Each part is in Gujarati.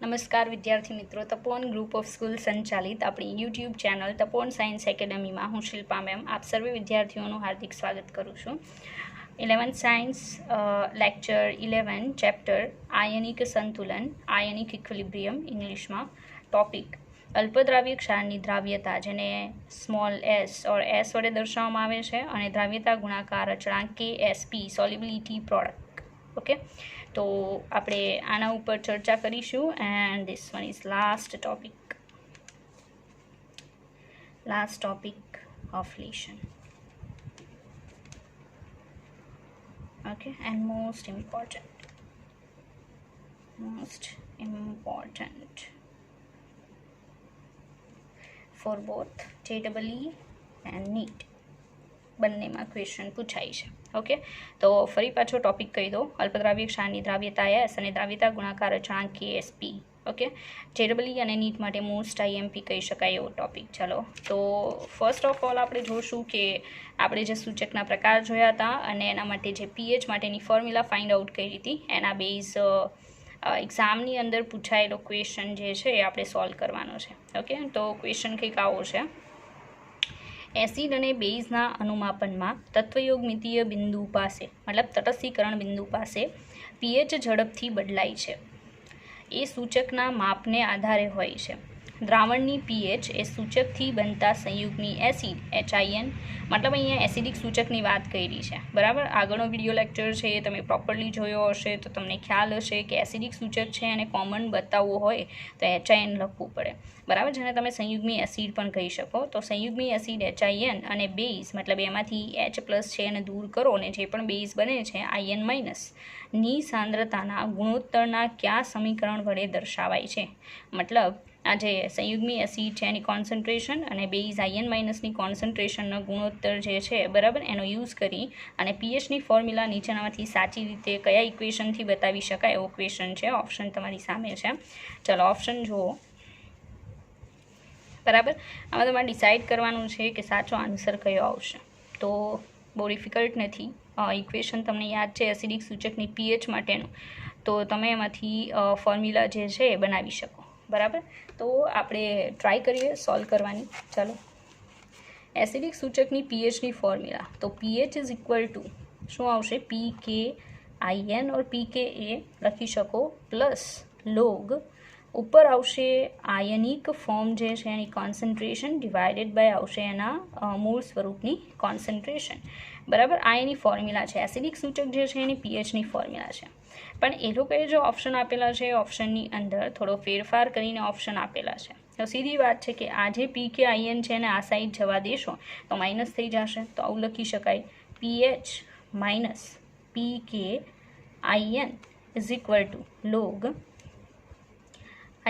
નમસ્કાર વિદ્યાર્થી મિત્રો, તપોવન ગ્રુપ ઓફ સ્કૂલ સંચાલિત આપણી યુટ્યુબ ચેનલ તપોવન સાયન્સ એકેડમીમાં હું શિલ્પા મેમ આપ સર્વે વિદ્યાર્થીઓનું હાર્દિક સ્વાગત કરું છું. 11th science lecture 11 chapter ionic સંતુલન, આયનિક ઇક્વિલિબ્રિયમ ઇંગ્લિશમાં. ટોપિક અલ્પદ્રાવ્ય ક્ષારની દ્રાવ્યતા, જેને સ્મોલ એસ ઓર એસ વડે દર્શાવવામાં આવે છે, અને દ્રાવ્યતા ગુણાકાર અચળાંક KSP સોલ્યુબિલિટી પ્રોડક્ટ. ઓકે, તો આપણે આના ઉપર ચર્ચા કરીશું. And this one is last topic of lesson. Okay, and most important for both JEE and NEET બંનેમાં ક્વેશ્ચન પૂછાય છે. ઓકે, તો ફરી પાછો ટોપિક કહી દો. અલ્પદ્રાવ્ય ક્ષારની દ્રાવ્યતા એસ અને દ્રાવ્યતા ગુણાકાર અચળાંક KSP. ઓકે, JEE અને નીટ માટે મોસ્ટ IMP કહી શકાય એવો ટોપિક. ચલો, તો ફર્સ્ટ ઓફ ઓલ આપણે જોશું કે આપણે જે સૂચકના પ્રકાર જોયા હતા અને એના માટે જે પીએચ માટેની ફોર્મ્યુલા ફાઇન્ડ આઉટ કરી હતી, એના બેઝ એક્ઝામની અંદર પૂછાયેલો ક્વેશ્ચન જે છે એ આપણે સોલ્વ કરવાનો છે. ઓકે, તો ક્વેશ્ચન કંઈક આવો છે. એસિડ અને બેઝના અનુમાપનમાં તત્વયોગમિતીય બિંદુ પાસે, મતલબ તટસ્થીકરણ બિંદુ પાસે પીએચ ઝડપથી બદલાય છે. એ સૂચકના માપને આધારે હોય છે. દ્રાવણની પીએચ એ સૂચકથી બનતા સંયુગ્મી એસિડ HIN, મતલબ અહીંયા એસિડિક સૂચકની વાત કરી છે. બરાબર, આગળનો વિડીયો લેક્ચર છે એ તમે પ્રોપરલી જોયો હશે તો તમને ખ્યાલ હશે કે એસિડિક સૂચક છે અને કોમન બતાવવું હોય તો HIN લખવું પડે. બરાબર, જેને તમે સંયુગ્મી એસિડ પણ કહી શકો. તો સંયુગ્મી એસિડ HIN અને બેઝ, મતલબ એમાંથી H+ છે એને દૂર કરો અને જે પણ બેઝ બને છે IN- ની સાંદ્રતાના ગુણોત્તરના કયા સમીકરણ વડે દર્શાવાય છે? મતલબ આ જે સંયુગ્મી એસિડ છે એની કોન્સન્ટ્રેશન અને બેઝ IN- ની કોન્સન્ટ્રેશનનો ગુણોત્તર જે છે, બરાબર, એનો યુઝ કરી અને પીએચની ફોર્મ્યુલા નીચેનામાંથી સાચી રીતે કયા ઇક્વેશનથી બતાવી શકાય એવો ક્વેશ્ચન છે. ઓપ્શન તમારી સામે છે. ચલો ઓપ્શન જુઓ. બરાબર, આમાં તમારે ડિસાઇડ કરવાનું છે કે સાચો આન્સર કયો આવશે. તો બહુ ડિફિકલ્ટ નથી. ઇક્વેશન તમને યાદ છે એસિડિક સૂચકની પીએચ માટેનું, તો તમે એમાંથી ફોર્મ્યુલા જે છે એ બનાવી શકો. બરાબર, તો આપણે ટ્રાય કરીએ સોલ્વ કરવાની. ચાલો, એસિડિક સૂચકની પીએચની ફોર્મ્યુલા. તો પીએચ ઇઝ ઇક્વલ ટુ શું આવશે? pKIN ઓર pKa લખી શકો, પ્લસ લોગ ઉપર આવશે આયનિક ફોર્મ જે છે એની કોન્સન્ટ્રેશન ડિવાઇડેડ બાય આવશે એના મૂળ સ્વરૂપની કોન્સન્ટ્રેશન. બરાબર, આ એની ફોર્મ્યુલા છે. એસિડિક સૂચક જે છે એની પીએચની ફોર્મ્યુલા છે. પણ એ લોકોએ જો ઓપ્શન આપેલા છે, ઓપ્શનની અંદર થોડો ફેરફાર કરીને ઓપ્શન આપેલા છે. તો સીધી વાત છે કે આ જે pKIN છે એને આ સાઈડ જવા દેશો તો માઇનસ થઈ જશે. તો આવું લખી શકાય, PH minus pKIN is equal to log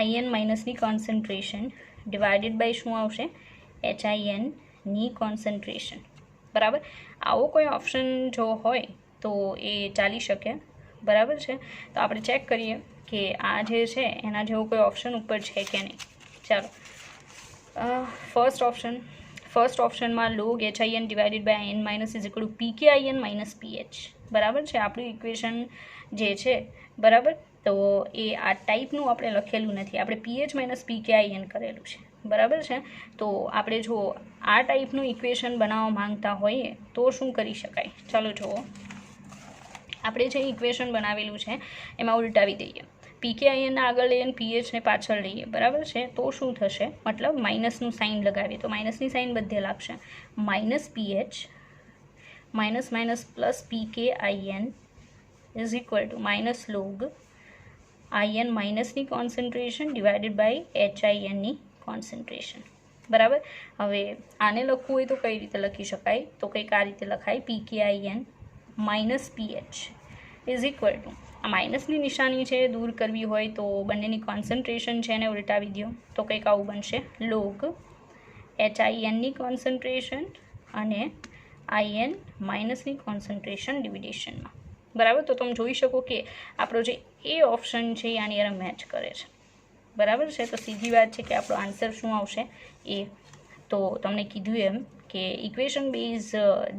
IN- ની કોન્સન્ટ્રેશન ડિવાઇડેડ બાય શું આવશે? HIN ની કોન્સન્ટ્રેશન. બરાબર, આવો કોઈ ઓપ્શન જો હોય તો એ ચાલી શકે. બરાબર છે, તો આપણે ચેક કરીએ કે આ જે છે એના જેવો કોઈ ઓપ્શન ઉપર છે કે નહીં. ચાલો, ફર્સ્ટ ઓપ્શનમાં log HIN divided by IN- is equal to pKIN minus PH. બરાબર છે, આપણું ઇક્વેશન જે છે, બરાબર, તો એ આ ટાઈપનું આપણે લખેલું નથી, આપણે PH માઇનસ pKIN કરેલું છે. બરાબર છે, તો આપણે જો આ ટાઈપનું ઇક્વેશન બનાવવા માંગતા હોઈએ તો શું કરી શકાય? ચાલો જુઓ, આપણે જે ઇક્વેશન બનાવેલું છે એમાં ઉલટાવી દઈએ. pKIN આગળ લઈએ અને પીએચને પાછળ લઈએ. બરાબર છે, તો શું થશે? મતલબ માઇનસનું સાઇન લગાવીએ તો માઇનસની સાઇન બધે લાગશે. Minus PH minus plus pKIN is equal to minus log IN- ની કોન્સન્ટ્રેશન ડિવાઇડેડ બાય HIN ની કોન્સન્ટ્રેશન. બરાબર, હવે આને લખવું હોય તો કઈ રીતે લખી શકાય? તો કંઈક આ રીતે લખાય, pKIN minus PH is equal two, આ માઇનસની નિશાની છે દૂર કરવી હોય તો બંનેની કોન્સન્ટ્રેશન છે એને ઉલટાવી દો તો કંઈક આવું બનશે, લોગ HIN ની કોન્સન્ટ્રેશન અને IN- ની કોન્સન્ટ્રેશન ડિવિડેશનમાં. બરાબર, તો તમે જોઈ શકો કે આપણો જે એ ઓપ્શન છે એ આની અરે મેચ કરે છે. બરાબર છે, તો સીધી વાત છે કે આપણો આન્સર શું આવશે? એ. તો તમને કીધું એમ કે ઇક્વેશન બેઝ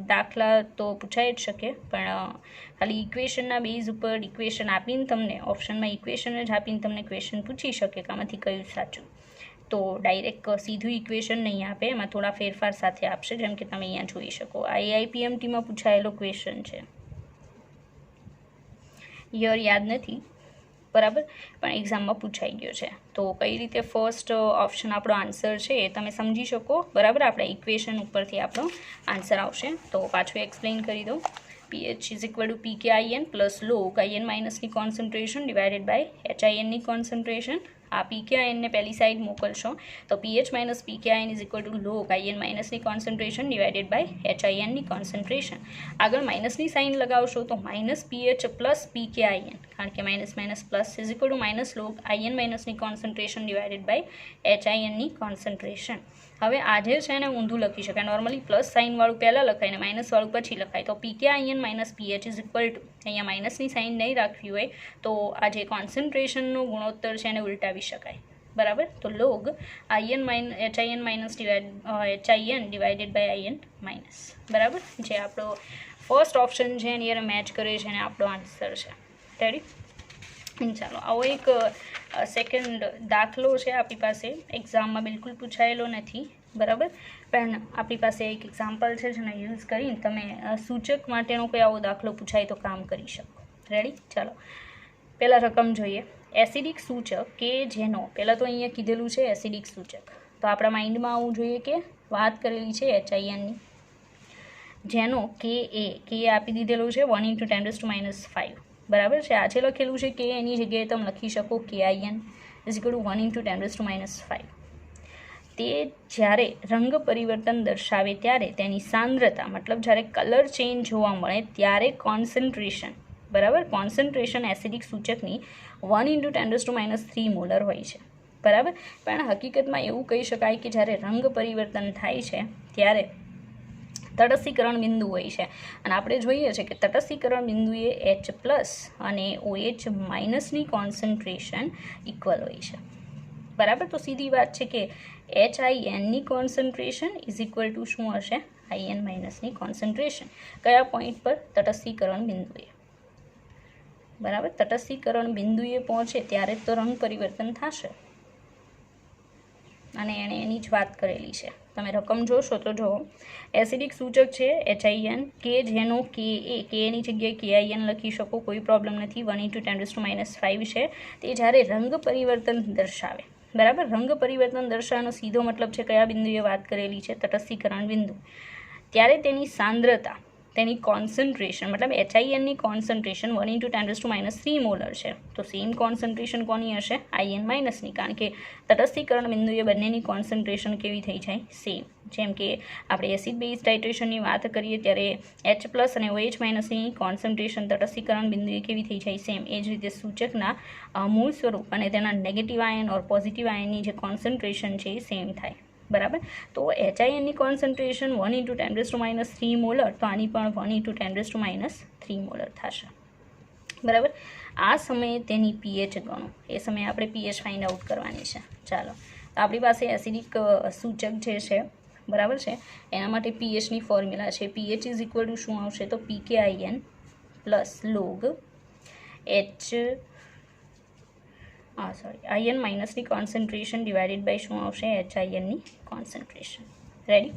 દાખલા તો પૂછાઈ જ શકે, પણ ખાલી ઇક્વેશનના બેઝ ઉપર ઇક્વેશન આપીને તમને ઓપ્શનમાં ઇક્વેશન જ આપીને તમને ક્વેશ્ચન પૂછી શકે કે આમાંથી કયું સાચું. તો ડાયરેક્ટ સીધું ઇક્વેશન નહીં આપે, એમાં થોડા ફેરફાર સાથે આપશે, જેમ કે તમે અહીંયા જોઈ શકો. આ AIPMTમાં પૂછાયેલો ક્વેશ્ચન છે. યર યાદ નથી, બરાબર, પણ એક્ઝામમાં પૂછાઈ ગયો છે. તો કઈ રીતે ફર્સ્ટ ઓપ્શન આપણો આન્સર છે એ તમે સમજી શકો, બરાબર. આપણે ઇક્વેશન ઉપરથી આપણો આન્સર આવશે. તો પાછું એક્સપ્લેન કરી દઉં. pH is equal to pKin plus log IN માઇનસની કોન્સન્ટ્રેશન ડિવાઇડેડ બાય HINની કોન્સન્ટ્રેશન. આ pKinને પહેલી સાઈડ મોકલશો તો pH minus pKin is equal to log IN માઇનસની કોન્સન્ટ્રેશન ડિવાઇડેડ બાય HINની કોન્સન્ટ્રેશન. આગળ માઇનસની સાઇન લગાવશો તો માઇનસ pH પ્લસ pKin, કારણ કે minus minus plus is equal to minus log IN માઇનસની કોન્સન્ટ્રેશન ડિવાઇડેડ બાય HINની કોન્સન્ટ્રેશન. હવે આજે છે ને ઊંધું લખી શકાય. નોર્મલી પ્લસ સાઇનવાળું પહેલાં લખાય ને માઇનસવાળું પછી લખાય. તો pKin minus pH is equal two, અહીંયા માઇનસની સાઇન નહીં રાખવી હોય તો આ જે કોન્સન્ટ્રેશનનો ગુણોત્તર છે એને ઉલટાવી શકાય, બરાબર. તો log HIN minus HIN divided by IN minus, બરાબર, જે આપણો ફર્સ્ટ ઓપ્શન છે એની યાર મેચ કરે છે અને આપણો આન્સર છે. રેડી? ચાલો, આવો એક સેકન્ડ દાખલો છે આપણી પાસે. એક્ઝામમાં બિલકુલ પૂછાયેલો નથી, બરાબર, પણ આપણી પાસે એક એક્ઝામ્પલ છે જેને યુઝ કરીને તમે સૂચક માટેનો કોઈ આવો દાખલો પૂછાય તો કામ કરી શકો. રેડી? ચાલો, પહેલાં રકમ જોઈએ. એસિડિક સૂચક કે જેનો, પહેલાં તો અહીંયા કીધેલું છે એસિડિક સૂચક, તો આપણા માઇન્ડમાં આવવું જોઈએ કે વાત કરેલી છે HINની, જેનો કે આપી દીધેલું છે 1 × 10⁻⁵, બરાબર છે. આજે લખેલું છે કે એની જગ્યાએ તમે લખી શકો KIN ઇઝ ઇક્વલ ટુ 1 × 10⁻⁵. તે જ્યારે રંગ પરિવર્તન દર્શાવે ત્યારે તેની સાંદ્રતા, મતલબ જ્યારે કલર ચેન્જ જોવા મળે ત્યારે કોન્સન્ટ્રેશન, બરાબર, કોન્સન્ટ્રેશન એસિડિક સૂચકની 1 × 10⁻³ મોલર હોય છે, બરાબર. પણ હકીકતમાં એવું કહી શકાય કે જ્યારે રંગ પરિવર્તન થાય છે ત્યારે તટસ્થીકરણ બિંદુ હોય છે, અને આપણે જોઈએ છે કે તટસ્થીકરણ બિંદુએ H+ અને OH- કોન્સન્ટ્રેશન ઇક્વલ હોય છે, બરાબર. તો સીધી વાત છે કે HINની કોન્સન્ટ્રેશન ઇઝ ઇક્વલ ટુ શું હશે? IN- concentration. કયા પોઈન્ટ પર? તટસ્થીકરણ બિંદુએ, બરાબર. તટસ્થીકરણ બિંદુએ પહોંચે ત્યારે તો રંગ પરિવર્તન થશે, અને એણે એની જ વાત કરેલી છે. તમે રકમ જોશો તો જુઓ, એસિડિક સૂચક છે HIN કે જેનો Kની જગ્યાએ KIN લખી શકો, કોઈ પ્રોબ્લેમ નથી. 1 × 10⁻⁵ છે. તે જ્યારે રંગ પરિવર્તન દર્શાવે, બરાબર. રંગ પરિવર્તન દર્શાવવાનો સીધો મતલબ છે કયા બિંદુએ વાત કરેલી છે? તટસ્થીકરણ બિંદુ. ત્યારે તેની સાંદ્રતા, તેની કોન્સન્ટ્રેશન, મતલબ HINની કોન્સન્ટ્રેશન 1 × 10⁻³ મોલર છે. તો સેમ કોન્સન્ટ્રેશન કોની હશે? IN-ની, કારણ કે તટસ્થીકરણ બિંદુએ બંનેની કોન્સન્ટ્રેશન કેવી થઈ જાય? સેમ. જેમ કે આપણે એસિડ બેઝ ટાઇટ્રેશનની વાત કરીએ ત્યારે H+ અને OH- કોન્સન્ટ્રેશન તટસ્થીકરણ બિંદુએ કેવી થઈ જાય? સેમ. એ જ રીતે સૂચકના મૂળ સ્વરૂપ અને તેના નેગેટિવ આયન ઓર પોઝિટિવ આયનની જે કોન્સન્ટ્રેશન છે એ સેમ થાય, બરાબર. તો HINની કોન્સન્ટ્રેશન 1 × 10⁻³ મોલર, તો આની પણ 1 × 10⁻³ મોલર થશે, બરાબર. આ સમયે તેની pH ગણો. એ સમયે આપણે pH ફાઇન્ડ આઉટ કરવાની છે. ચાલો, તો આપણી પાસે એસિડિક સૂચક જે છે, બરાબર છે, એના માટે pHની ફોર્મ્યુલા છે. pH ઇઝ ઇક્વલ ટુ શું આવશે? તો pKin plus log IN- concentration divided by શું આવશે? HINની કોન્સન્ટ્રેશન. રેડી?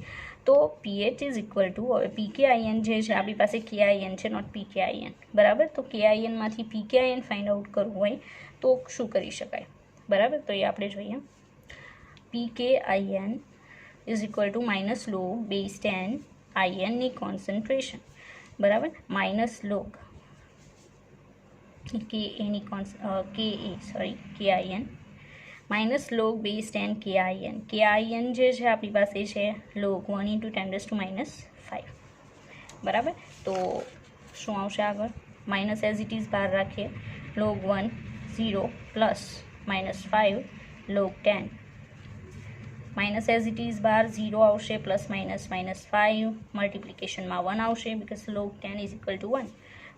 તો pH ઇઝ ઇક્વલ ટુ, હવે pKin જે છે આપણી પાસે KIN છે, નોટ pKin, બરાબર. તો KINમાંથી pKin ફાઇન્ડ આઉટ કરવું હોય તો શું કરી શકાય? બરાબર, તો એ આપણે જોઈએ. pKin is equal to minus log /10 INની કોન્સન્ટ્રેશન, બરાબર, minus log KIN minus log /10 KIN જે છે આપણી પાસે છે લોગ 1 × 10⁻⁵, બરાબર. તો શું આવશે આગળ? માઇનસ એઝ ઇટ ઇઝ બહાર રાખીએ. Log 1 0 plus -5 log 10, minus as it is બહાર 0 આવશે, પ્લસ -5 મલ્ટિપ્લિકેશનમાં 1 આવશે, because log 10 is equal two 1.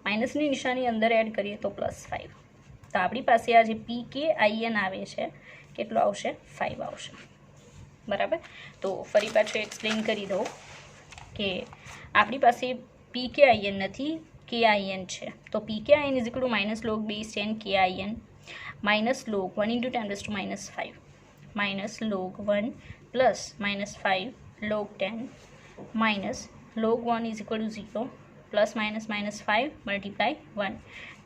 માઇનસની નિશાની અંદર એડ કરીએ તો +5. તો આપણી પાસે આ જે pKin આવે છે કેટલો આવશે? 5 આવશે, બરાબર. તો ફરી પાછું એક્સપ્લેન કરી દઉં કે આપણી પાસે PKIN નથી, KIN છે. તો PKIN is equal to minus log base 10 KIN minus log 1 into 10⁻⁵ minus log 1 plus minus 5 log 10 minus log 1 is equal two 0 plus minus minus 5 multiply 1.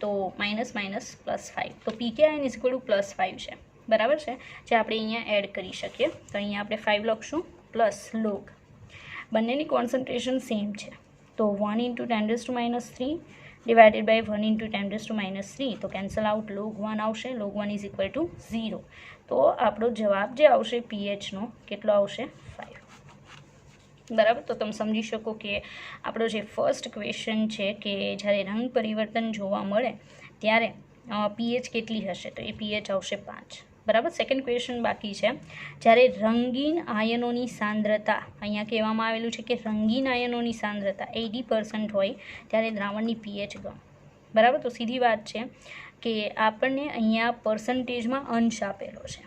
તો માઇનસ માઇનસ પ્લસ 5. તો PKIN is equal two plus 5 છે, બરાબર છે, જે આપણે અહીંયા એડ કરી શકીએ. તો અહીંયા આપણે 5 લખશું પ્લસ લોગ, બંનેની કોન્સન્ટ્રેશન સેમ છે. તો 1 ઇન્ટુ 10⁻³ ડિવાઇડેડ બાય 1 ઇન્ટુ 10⁻³ તો કેન્સલ આઉટ, લોગ 1 આવશે, લોગ 1 ઇઝ ઇક્વલ ટુ 0. તો આપણો જવાબ જે આવશે પીએચનો કેટલો આવશે? 5. બરાબર. તો તમે સમજી શકો કે આપણો જે ફર્સ્ટ ક્વેશ્ચન છે કે જ્યારે રંગ પરિવર્તન જોવા મળે ત્યારે પીએચ કેટલી હશે? તો એ પીએચ આવશે 5. બરાબર. સેકન્ડ ક્વેશ્ચન બાકી છે. જ્યારે રંગીન આયનોની સાંદ્રતા, અહીંયા કહેવામાં આવેલું છે કે રંગીન આયનોની સાંદ્રતા 80% હોય ત્યારે દ્રાવણની પીએચ ગણો. બરાબર. તો સીધી વાત છે કે આપણને અહીંયા પર્સન્ટેજમાં અંશ આપેલો છે.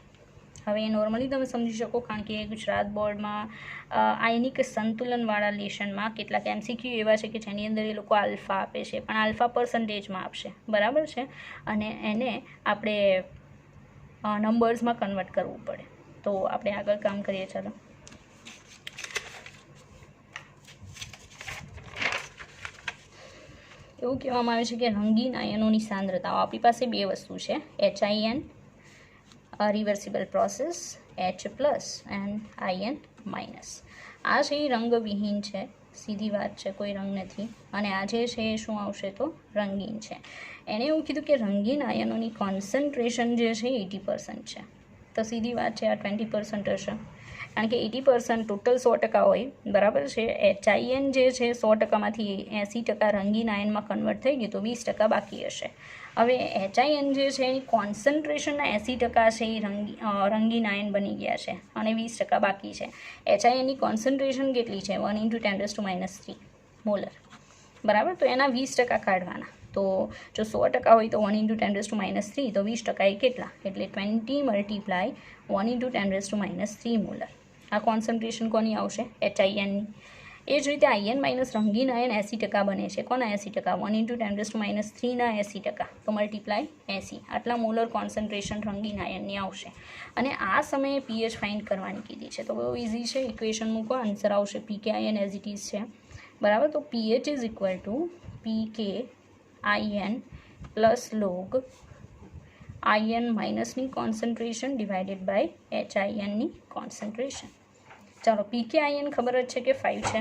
હવે નોર્મલી તમે સમજી શકો કારણ કે ગુજરાત બોર્ડમાં આયનિક સંતુલનવાળા લેશનમાં કેટલાક MCQ એવા છે કે જેની અંદર એ લોકો આલ્ફા આપે છે, પણ આલ્ફા પર્સન્ટેજમાં આપશે. બરાબર છે. અને એને આપણે નંબર્સમાં કન્વર્ટ કરવું પડે. તો આપણે આગળ કામ કરીએ. ચાલો, એવું કહેવામાં આવે છે કે રંગીન આયનોની સાંદ્રતાઓ આપણી પાસે બે વસ્તુ છે, HIN reversible process H+ and IN-. આ છે એ રંગવિહીન છે, સીધી વાત છે, કોઈ રંગ નથી. અને આ જે છે એ શું આવશે? તો રંગીન છે. એણે એવું કીધું કે રંગીન આયનોની કોન્સન્ટ્રેશન જે છે 80% છે. તો સીધી વાત છે આ 20% હશે, કારણ કે 80% ટોટલ 100% હોય. બરાબર છે. HIN જે છે 100%માંથી 80% રંગીન આયનમાં કન્વર્ટ થઈ ગયું, તો 20% બાકી હશે. હવે HIN જે છે એની કોન્સન્ટ્રેશનના 80% છે એ રંગીન આયન બની ગયા છે અને 20% બાકી છે. HINની કોન્સન્ટ્રેશન કેટલી છે? 1 ઇન્ટુ 10⁻³ મોલર. બરાબર. તો એના 20% કાઢવાના. તો જો 100% હોય તો 1 ઇન્ટુ 10⁻³ તો 20% એ કેટલા? એટલે 20 મલ્ટીપ્લાય 1 ઇન્ટુ 10⁻³ મોલર. આ કોન્સન્ટ્રેશન કોની આવશે? HINની. એ જ રીતે IN માઇનસ રંગીન આયન 80% બને છે. કોના 80%? 1 ઇન્ટુ 10⁻³ ના 80%. તો મલ્ટીપ્લાય 80. આટલા મોલર કોન્સન્ટ્રેશન રંગીન આયનની આવશે. અને આ સમયે પીએચ ફાઇન્ડ કરવાની કીધી છે. તો બહુ ઇઝી છે. ઇક્વેશન મૂકો, આન્સર આવશે PKIN એઝ ઇટ ઇઝ છે. બરાબર. તો pH is equal to PKIN plus log IN માઇનસની કોન્સન્ટ્રેશન ડિવાઇડેડ બાય HINની કોન્સન્ટ્રેશન. ચાલો, PKIN ખબર જ છે કે 5 છે,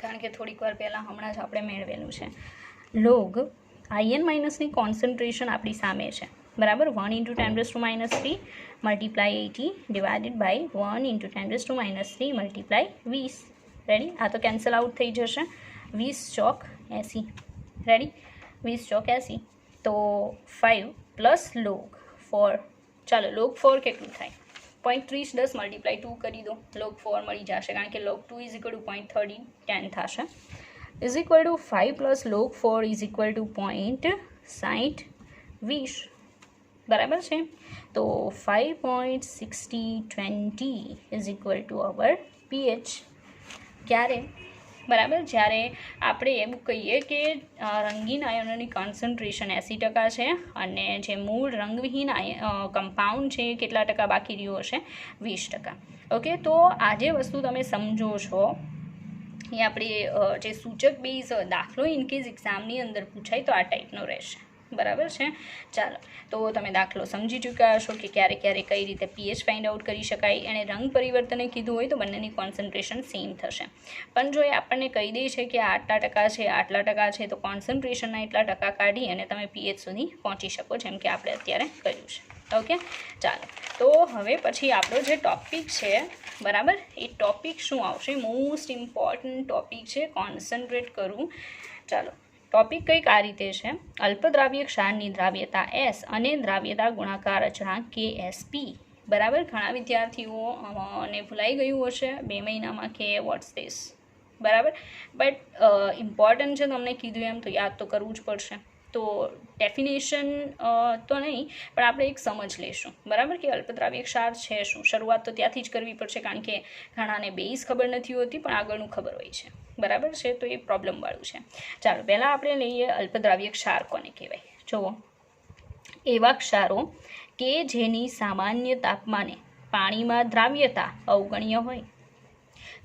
કારણ કે થોડીક વાર પહેલાં હમણાં જ આપણે મેળવેલું છે. લોગ IN માઇનસની કોન્સન્ટ્રેશન આપણી સામે છે. બરાબર. 1 into 10⁻³ multiply 80 divided by 1 into 10⁻³ multiply 20. Ready. આ તો કેન્સલ આઉટ થઈ જશે. 20 ચોક 80. રેડી. 20 ચોક 80. તો 5 પ્લસ લોગ 4. ચાલો, લોગ 4 કેટલું થાય? 0.30 10 મલ્ટીપ્લાય 2 કરી દો, લોગ 4 મળી જશે, કારણ કે લોગ 2 ઇઝ ઇક્વલ ટુ 0.30 10 થશે. Is equal two 5 plus log 4 is equal two 0.60 20. બરાબર છે. તો 5.6020 is equal to our pH. ક્યારે? બરાબર, જ્યારે આપણે એવું કહીએ કે રંગીન આયનોની કોન્સન્ટ્રેશન 80% છે અને જે મૂળ રંગવિહીન કમ્પાઉન્ડ છે એ કેટલા ટકા બાકી રહ્યું હશે? 20%. ઓકે. તો આ જે વસ્તુ તમે સમજો છો એ આપણે જે સૂચક બેઝ દાખલો ઇનકેસ એક્ઝામની અંદર પૂછાય તો આ ટાઈપનો રહેશે. બરાબર છે. ચાલો, તો તમે દાખલો સમજી ચૂક્યા હશો કે ક્યારે ક્યારે કઈ રીતે પીએચ ફાઇન્ડ આઉટ કરી શકાય. એણે રંગ પરિવર્તને કીધું હોય તો બંનેની કોન્સન્ટ્રેશન સેમ થશે. પણ જો એ આપણને કહી દે છે કે આટલા ટકા છે, આટલા ટકા છે, તો કોન્સન્ટ્રેશનના એટલા ટકા કાઢી અને તમે પીએચ સુધી પહોંચી શકો, જેમ કે આપણે અત્યારે કર્યું છે. ઓકે. ચાલો, તો હવે પછી આપણો જે ટોપિક છે, બરાબર, એ ટોપિક શું આવશે? મોસ્ટ ઇમ્પોર્ટન્ટ ટોપિક છે. કોન્સન્ટ્રેટ કરું. ચાલો, ટોપિક કંઈક આ રીતે છે. અલ્પદ્રાવ્ય ક્ષારની દ્રાવ્યતા S અને દ્રાવ્યતા ગુણાકાર અચળાંક KSP. બરાબર. ઘણા વિદ્યાર્થીઓને ભૂલાઈ ગયું હશે 2 મહિનામાં કે વોટ્સ ધીસ. બરાબર. બટ ઇમ્પોર્ટન્ટ છે, તમને કીધું એમ તો યાદ તો કરવું જ પડશે. તો ડેફિનેશન તો નહીં, પણ આપણે એક સમજ લઈશું, બરાબર, કે અલ્પદ્રાવ્ય ક્ષાર છે શું. શરૂઆત તો ત્યાંથી જ કરવી પડશે, કારણ કે ઘણાને બેઝ ખબર નથી હોતી પણ આગળનું ખબર હોય છે, બરાબર છે, તો એ પ્રોબ્લેમવાળું છે. ચાલો પહેલાં આપણે લઈએ અલ્પદ્રાવ્ય ક્ષાર કોને કહેવાય. જુઓ, એવા ક્ષારો કે જેની સામાન્ય તાપમાને પાણીમાં દ્રાવ્યતા અવગણ્ય હોય.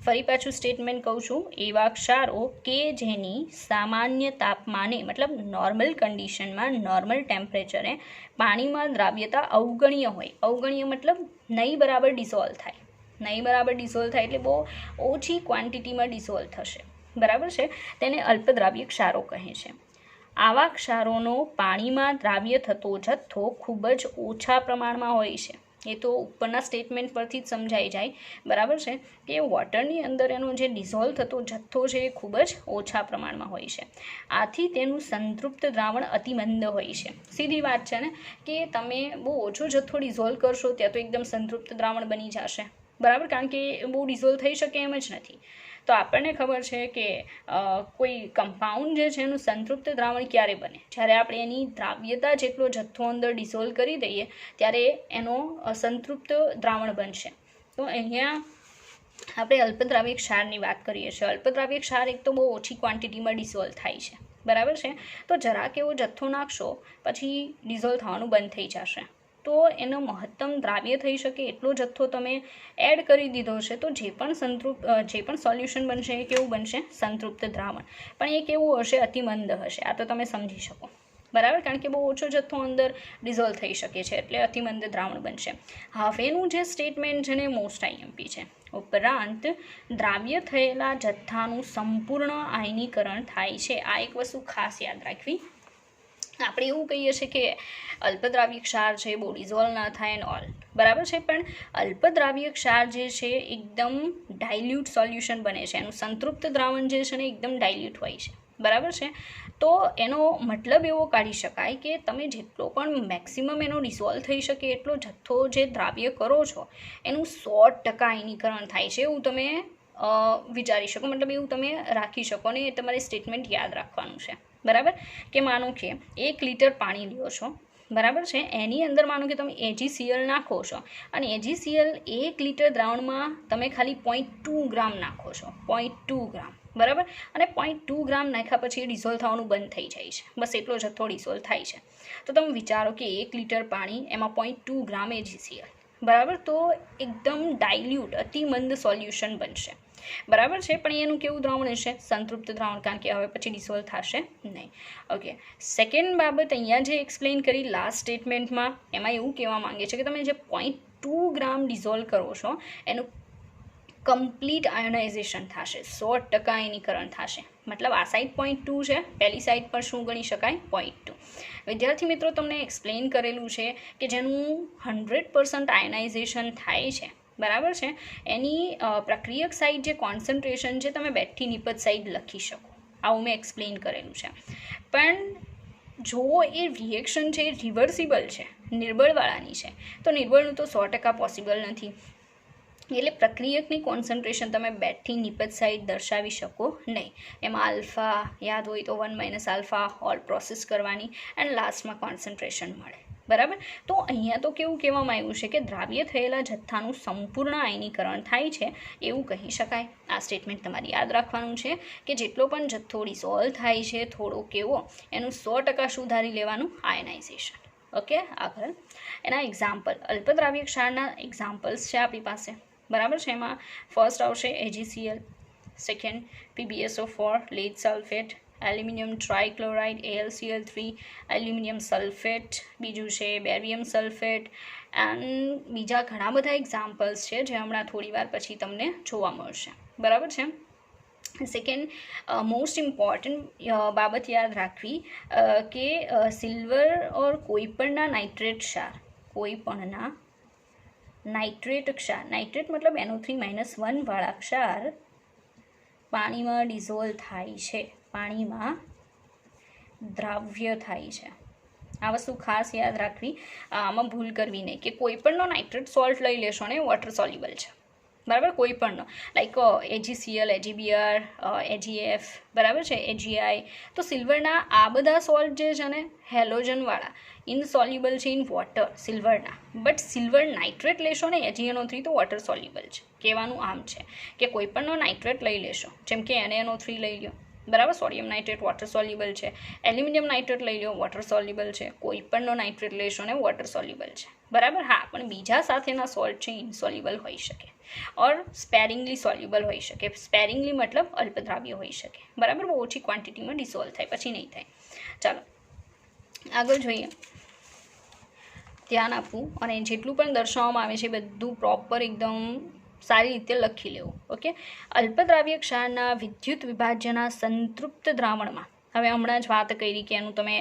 ફરી પાછું સ્ટેટમેન્ટ કહું છું, એવા ક્ષારો કે જેની સામાન્ય તાપમાને મતલબ નોર્મલ કન્ડિશનમાં નોર્મલ ટેમ્પરેચરે પાણીમાં દ્રાવ્યતા અવગણ્ય હોય. અવગણ્ય મતલબ નહીં બરાબર ડિઝોલ્વ થાય, નહીં બરાબર ડિઝોલ્વ થાય એટલે બહુ ઓછી ક્વોન્ટિટીમાં ડિઝોલ્વ થશે, બરાબર છે, તેને અલ્પદ્રાવ્ય ક્ષારો કહે છે. આવા ક્ષારોનો પાણીમાં દ્રાવ્ય થતો જથ્થો ખૂબ જ ઓછા પ્રમાણમાં હોય છે. એ તો ઉપરના સ્ટેટમેન્ટ પરથી જ સમજાઈ જાય, બરાબર છે, કે વોટરની અંદર એનો જે ડિઝોલ્વ થતો જથ્થો છે એ ખૂબ જ ઓછા પ્રમાણમાં હોય છે. આથી તેનું સંતૃપ્ત દ્રાવણ અતિમંદ હોય છે. સીધી વાત છે ને, કે તમે બહુ ઓછો જથ્થો ડિઝોલ્વ કરશો ત્યાં તો એકદમ સંતૃપ્ત દ્રાવણ બની જશે, બરાબર, કારણ કે બહુ ડિઝોલ્વ થઈ શકે એમ જ નથી. તો આપણને ખબર છે કે કોઈ કમ્પાઉન્ડ જે છે એનું સંતૃપ્ત દ્રાવણ ક્યારે બને, જ્યારે આપણે એની દ્રાવ્યતા જેટલો જથ્થો અંદર ડિઝોલ્વ કરી દઈએ ત્યારે એનો સંતૃપ્ત દ્રાવણ બનશે. તો અહીંયા આપણે અલ્પદ્રાવ્ય ક્ષારની વાત કરીએ છીએ. અલ્પદ્રાવ્ય ક્ષાર એક તો બહુ ઓછી ક્વોન્ટિટીમાં ડિઝોલ્વ થાય છે, બરાબર છે, તો જરાક એવો જથ્થો નાખશો પછી ડિઝોલ્વ થવાનું બંધ થઈ જશે. તો એનો મહત્તમ દ્રાવ્ય થઈ શકે એટલો જથ્થો તમે એડ કરી દીધો છે, તો જે પણ સોલ્યુશન બનશે એ કેવું બનશે, સંતૃપ્ત દ્રાવણ. પણ એ કેવું હશે, અતિમંદ હશે. આ તો તમે સમજી શકો, બરાબર, કારણ કે બહુ ઓછો જથ્થો અંદર ડિઝોલ્વ થઈ શકે છે એટલે અતિમંદ દ્રાવણ બનશે. હવેનું જે સ્ટેટમેન્ટ છે ને મોસ્ટ આઈએમપી છે. ઉપરાંત દ્રાવ્ય થયેલા જથ્થાનું સંપૂર્ણ આયનીકરણ થાય છે. આ એક વસ્તુ ખાસ યાદ રાખવી. આપણે એવું કહીએ છીએ કે અલ્પદ્રાવ્ય ક્ષાર છે બહુ ડિઝોલ્વ ના થાય એન્ડ ઓલ, બરાબર છે, પણ અલ્પદ્રાવ્ય ક્ષાર જે છે એકદમ ડાયલ્યુટ સોલ્યુશન બને છે. એનું સંતૃપ્ત દ્રાવણ જે છે ને એકદમ ડાયલ્યુટ હોય છે, બરાબર છે. તો એનો મતલબ એવો કાઢી શકાય કે તમે જેટલો પણ મેક્સિમમ એનો ડિઝોલ્વ થઈ શકે એટલો જથ્થો જે દ્રાવ્ય કરો છો એનું 100% આયનીકરણ થાય છે, એવું તમે વિચારી શકો, મતલબ એવું તમે રાખી શકો ને એ તમારે સ્ટેટમેન્ટ યાદ રાખવાનું છે, બરાબર. કે માનો કે 1 લિટર પાણી લ્યો છો, બરાબર છે, એની અંદર માનો કે તમે AgCl નાખો છો અને AgCl 1 લિટર દ્રાવણમાં તમે ખાલી 0.2 ગ્રામ નાખો છો, 0.2 ગ્રામ, બરાબર, અને 0.2 ગ્રામ નાખ્યા પછી એ ડિઝોલ્વ થવાનું બંધ થઈ જાય છે, બસ એટલો જથ્થો ડિઝોલ્વ થાય છે. તો તમે વિચારો કે 1 લિટર પાણી એમાં 0.2 ગ્રામ AgCl, બરાબર, તો એકદમ ડાયલ્યુટ અતિમંદ સોલ્યુશન બનશે, બરાબર છે. પણ એનું કેવું દ્રાવણ હશે, સંતૃપ્ત દ્રાવણ, કારણ કે હવે પછી ડિઝોલ્વ થશે નહીં. ઓકે, સેકન્ડ બાબત અહીંયા જે એક્સપ્લેન કરી લાસ્ટ સ્ટેટમેન્ટમાં, એમાં એવું કહેવા માંગે છે કે તમે જે 0.2 ગ્રામ ડિઝોલ્વ કરો છો એનું કમ્પ્લીટ આયોનાઇઝેશન થશે, 100% આયનીકરણ થશે. મતલબ આ સાઈડ 0.2 છે, પહેલી સાઈડ પર શું ગણી શકાય, 0.2. વિદ્યાર્થી મિત્રો, તમને એક્સપ્લેન કરેલું છે કે જેનું 100% આયોનાઇઝેશન થાય છે, બરાબર છે, એની પ્રક્રિયક સાઈડ જે કોન્સન્ટ્રેશન છે તમે બેઠી નિપજ સાઈડ લખી શકો, આવું મેં એક્સપ્લેન કરેલું છે. પણ જો એ રિએક્શન છે એ રિવર્સિબલ છે, નિર્બળવાળાની છે, તો નિર્બળનું તો 100% પોસિબલ નથી. એટલે પ્રક્રિયકની કોન્સન્ટ્રેશન તમે બેઠી નિપજ સાઈડ દર્શાવી શકો નહીં. એમાં આલ્ફા યાદ હોય તો 1 - આલ્ફા ઓલ પ્રોસેસ કરવાની એન્ડ લાસ્ટમાં કોન્સન્ટ્રેશન મળે, બરાબર. તો અહીંયા તો કેવું કહેવામાં આવ્યું છે કે દ્રાવ્ય થયેલા જથ્થાનું સંપૂર્ણ આયનીકરણ થાય છે એવું કહી શકાય. આ સ્ટેટમેન્ટ તમારે યાદ રાખવાનું છે કે જેટલો પણ જથ્થો ડિઝોલ્વ થાય છે થોડો કેવો, એનું 100% સુધારી લેવાનું, આયનાઇઝેશન. ઓકે, આગળ એના એક્ઝામ્પલ, અલ્પદ્રાવ્ય ક્ષારના એક્ઝામ્પલ્સ છે આપણી પાસે, બરાબર છે. એમાં ફર્સ્ટ આવશે AgCl, second PbSO4, lead sulphate, aluminium trichloride AlCl3, aluminium sulphate, બીજું છે બેરિયમ સલ્ફેટ, એન્ડ બીજા ઘણા બધા એક્ઝામ્પલ્સ છે જે હમણાં થોડી વાર પછી તમને જોવા મળશે, બરાબર છે. સેકન્ડ મોસ્ટ ઇમ્પોર્ટન્ટ બાબત યાદ રાખવી કે સિલ્વર ઓર કોઈપણના નાઇટ્રેટ ક્ષાર, કોઈપણના નાઇટ્રેટ ક્ષાર, નાઇટ્રેટ મતલબ NO3- વાળા ક્ષાર પાણીમાં ડિઝોલ્વ થાય છે, પાણીમાં દ્રાવ્ય થાય છે. આ વસ્તુ ખાસ યાદ રાખવી, આમાં ભૂલ કરવી નહીં કે કોઈ પણનો નાઇટ્રેટ સોલ્ટ લઈ લેશો ને વોટર સોલ્યુબલ છે, બરાબર, કોઈ પણનો, લાઈક AgCl, AgBr, AgF, બરાબર છે, AgI. તો સિલ્વરના આ બધા સોલ્ટ જે છે ને હેલોજનવાળા ઇનસોલ્યુબલ છે ઇન વોટર સિલ્વરના, બટ સિલ્વર નાઇટ્રેટ લેશો ને AgNO3 તો વોટર સોલ્યુબલ છે. કહેવાનું આમ છે કે કોઈ પણનો નાઇટ્રેટ લઈ લેશો, જેમ કે NaNO3 લઈ લો, બરાબર, સોડિયમ નાઇટ્રેટ વોટર સોલ્યુબલ છે, એલ્યુમિનિયમ નાઇટ્રેટ લઈ લો વોટર સોલ્યુબલ છે, કોઈ પણનો નાઇટ્રેટ લેશો ને વોટર સોલ્યુબલ છે, બરાબર. હા, પણ બીજા સાથેના સોલ્ટ છે ઇનસોલ્યુબલ હોઈ શકે ઓર સ્પેરિંગલી સોલ્યુબલ હોઈ શકે. સ્પેરિંગલી મતલબ અલ્પદ્રાવ્ય હોઈ શકે, બરાબર, બહુ ઓછી ક્વોન્ટિટીમાં ડિસોલ્વ થાય, પછી નહીં થાય. ચાલો આગળ જોઈએ. ધ્યાન આપવું અને જેટલું પણ દર્શાવવામાં આવે છે બધું પ્રોપર એકદમ સારી રીતે લખી લેવું. ઓકે, અલ્પદ્રાવ્ય ક્ષારના વિદ્યુત વિભાજ્યના સંતૃપ્ત દ્રાવણમાં, હવે હમણાં જ વાત કરી કે એનું તમે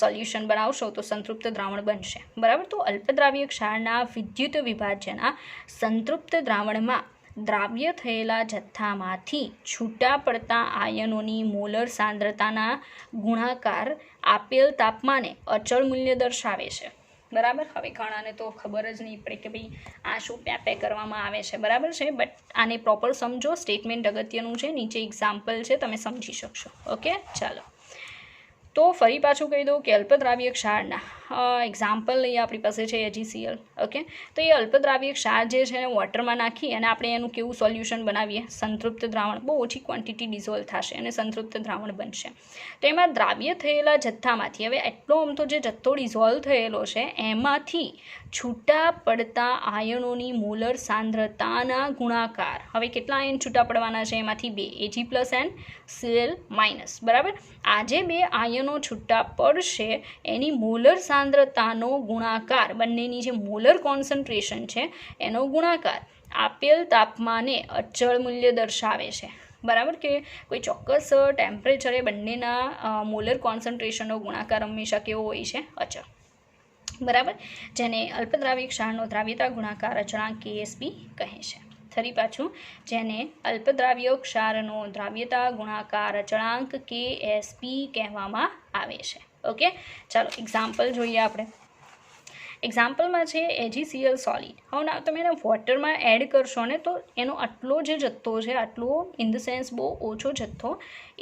સોલ્યુશન બનાવશો તો સંતૃપ્ત દ્રાવણ બનશે, બરાબર. તો અલ્પદ્રાવ્ય ક્ષારના વિદ્યુત વિભાજ્યના સંતૃપ્ત દ્રાવણમાં દ્રાવ્ય થયેલા જથ્થામાંથી છૂટા પડતા આયનોની મોલર સાંદ્રતાના ગુણાકાર આપેલ તાપમાને અચળ મૂલ્ય દર્શાવે છે, બરાબર. હવે ઘણાને તો ખબર જ નહીં પડે કે ભાઈ આ શું પેપે કરવામાં આવે છે, બરાબર છે, બટ આને પ્રોપર સમજો. સ્ટેટમેન્ટ અગત્યનું છે, નીચે એક્ઝામ્પલ છે, તમે સમજી શકશો. ઓકે, ચાલો તો ફરી પાછું કહી દઉં કે અલ્પદ્રાવ્ય ક્ષારના એક્ઝામ્પલ લઈએ. આપણી પાસે છે AgCl. ઓકે, તો એ અલ્પદ્રાવ્ય ક્ષાર જે છે ને વોટરમાં નાખી અને આપણે એનું કેવું સોલ્યુશન બનાવીએ, સંતૃપ્ત દ્રાવણ, બહુ ઓછી ક્વોન્ટિટી ડિઝોલ્વ થશે અને સંતૃપ્ત દ્રાવણ બનશે. તો એમાં દ્રાવ્ય થયેલા જથ્થામાંથી, હવે એટલો આમ તો જે જથ્થો ડિઝોલ્વ થયેલો છે એમાંથી છૂટા પડતા આયનોની મોલર સાંદ્રતાના ગુણાકાર, હવે કેટલા આયન છૂટા પડવાના છે, એમાંથી 2, Ag+N, Cl-, બરાબર. આ જે 2 આયનો છૂટા પડશે એની મોલર સાંદ્રતાનો ગુણાકાર, બંનેની જે મોલર કોન્સન્ટ્રેશન છે એનો ગુણાકાર આપેલ તાપમાને અચળ મૂલ્ય દર્શાવે છે, બરાબર. કે કોઈ ચોક્કસ ટેમ્પરેચરે બંનેના મોલર કોન્સન્ટ્રેશનનો ગુણાકાર હંમેશા કેવો હોય છે, અચળ, બરાબર. જેને અલ્પદ્રાવ્ય ક્ષારનો દ્રાવ્યતા ગુણાકાર અચળાંક KSB કહે છે. ફરી પાછું, જેને અલ્પદ્રાવ્ય ક્ષારનો દ્રાવ્યતા ગુણાકાર અચળાંક KSB કહેવામાં આવે છે. ઓકે, ચાલો એક્ઝામ્પલ જોઈએ આપણે. એક્ઝામ્પલમાં છે AgCl સોલિડ. હવે ના તમે એને વોટરમાં એડ કરશો ને તો એનો આટલો જે જથ્થો છે, આટલો ઇન ધ સેન્સ બહુ ઓછો જથ્થો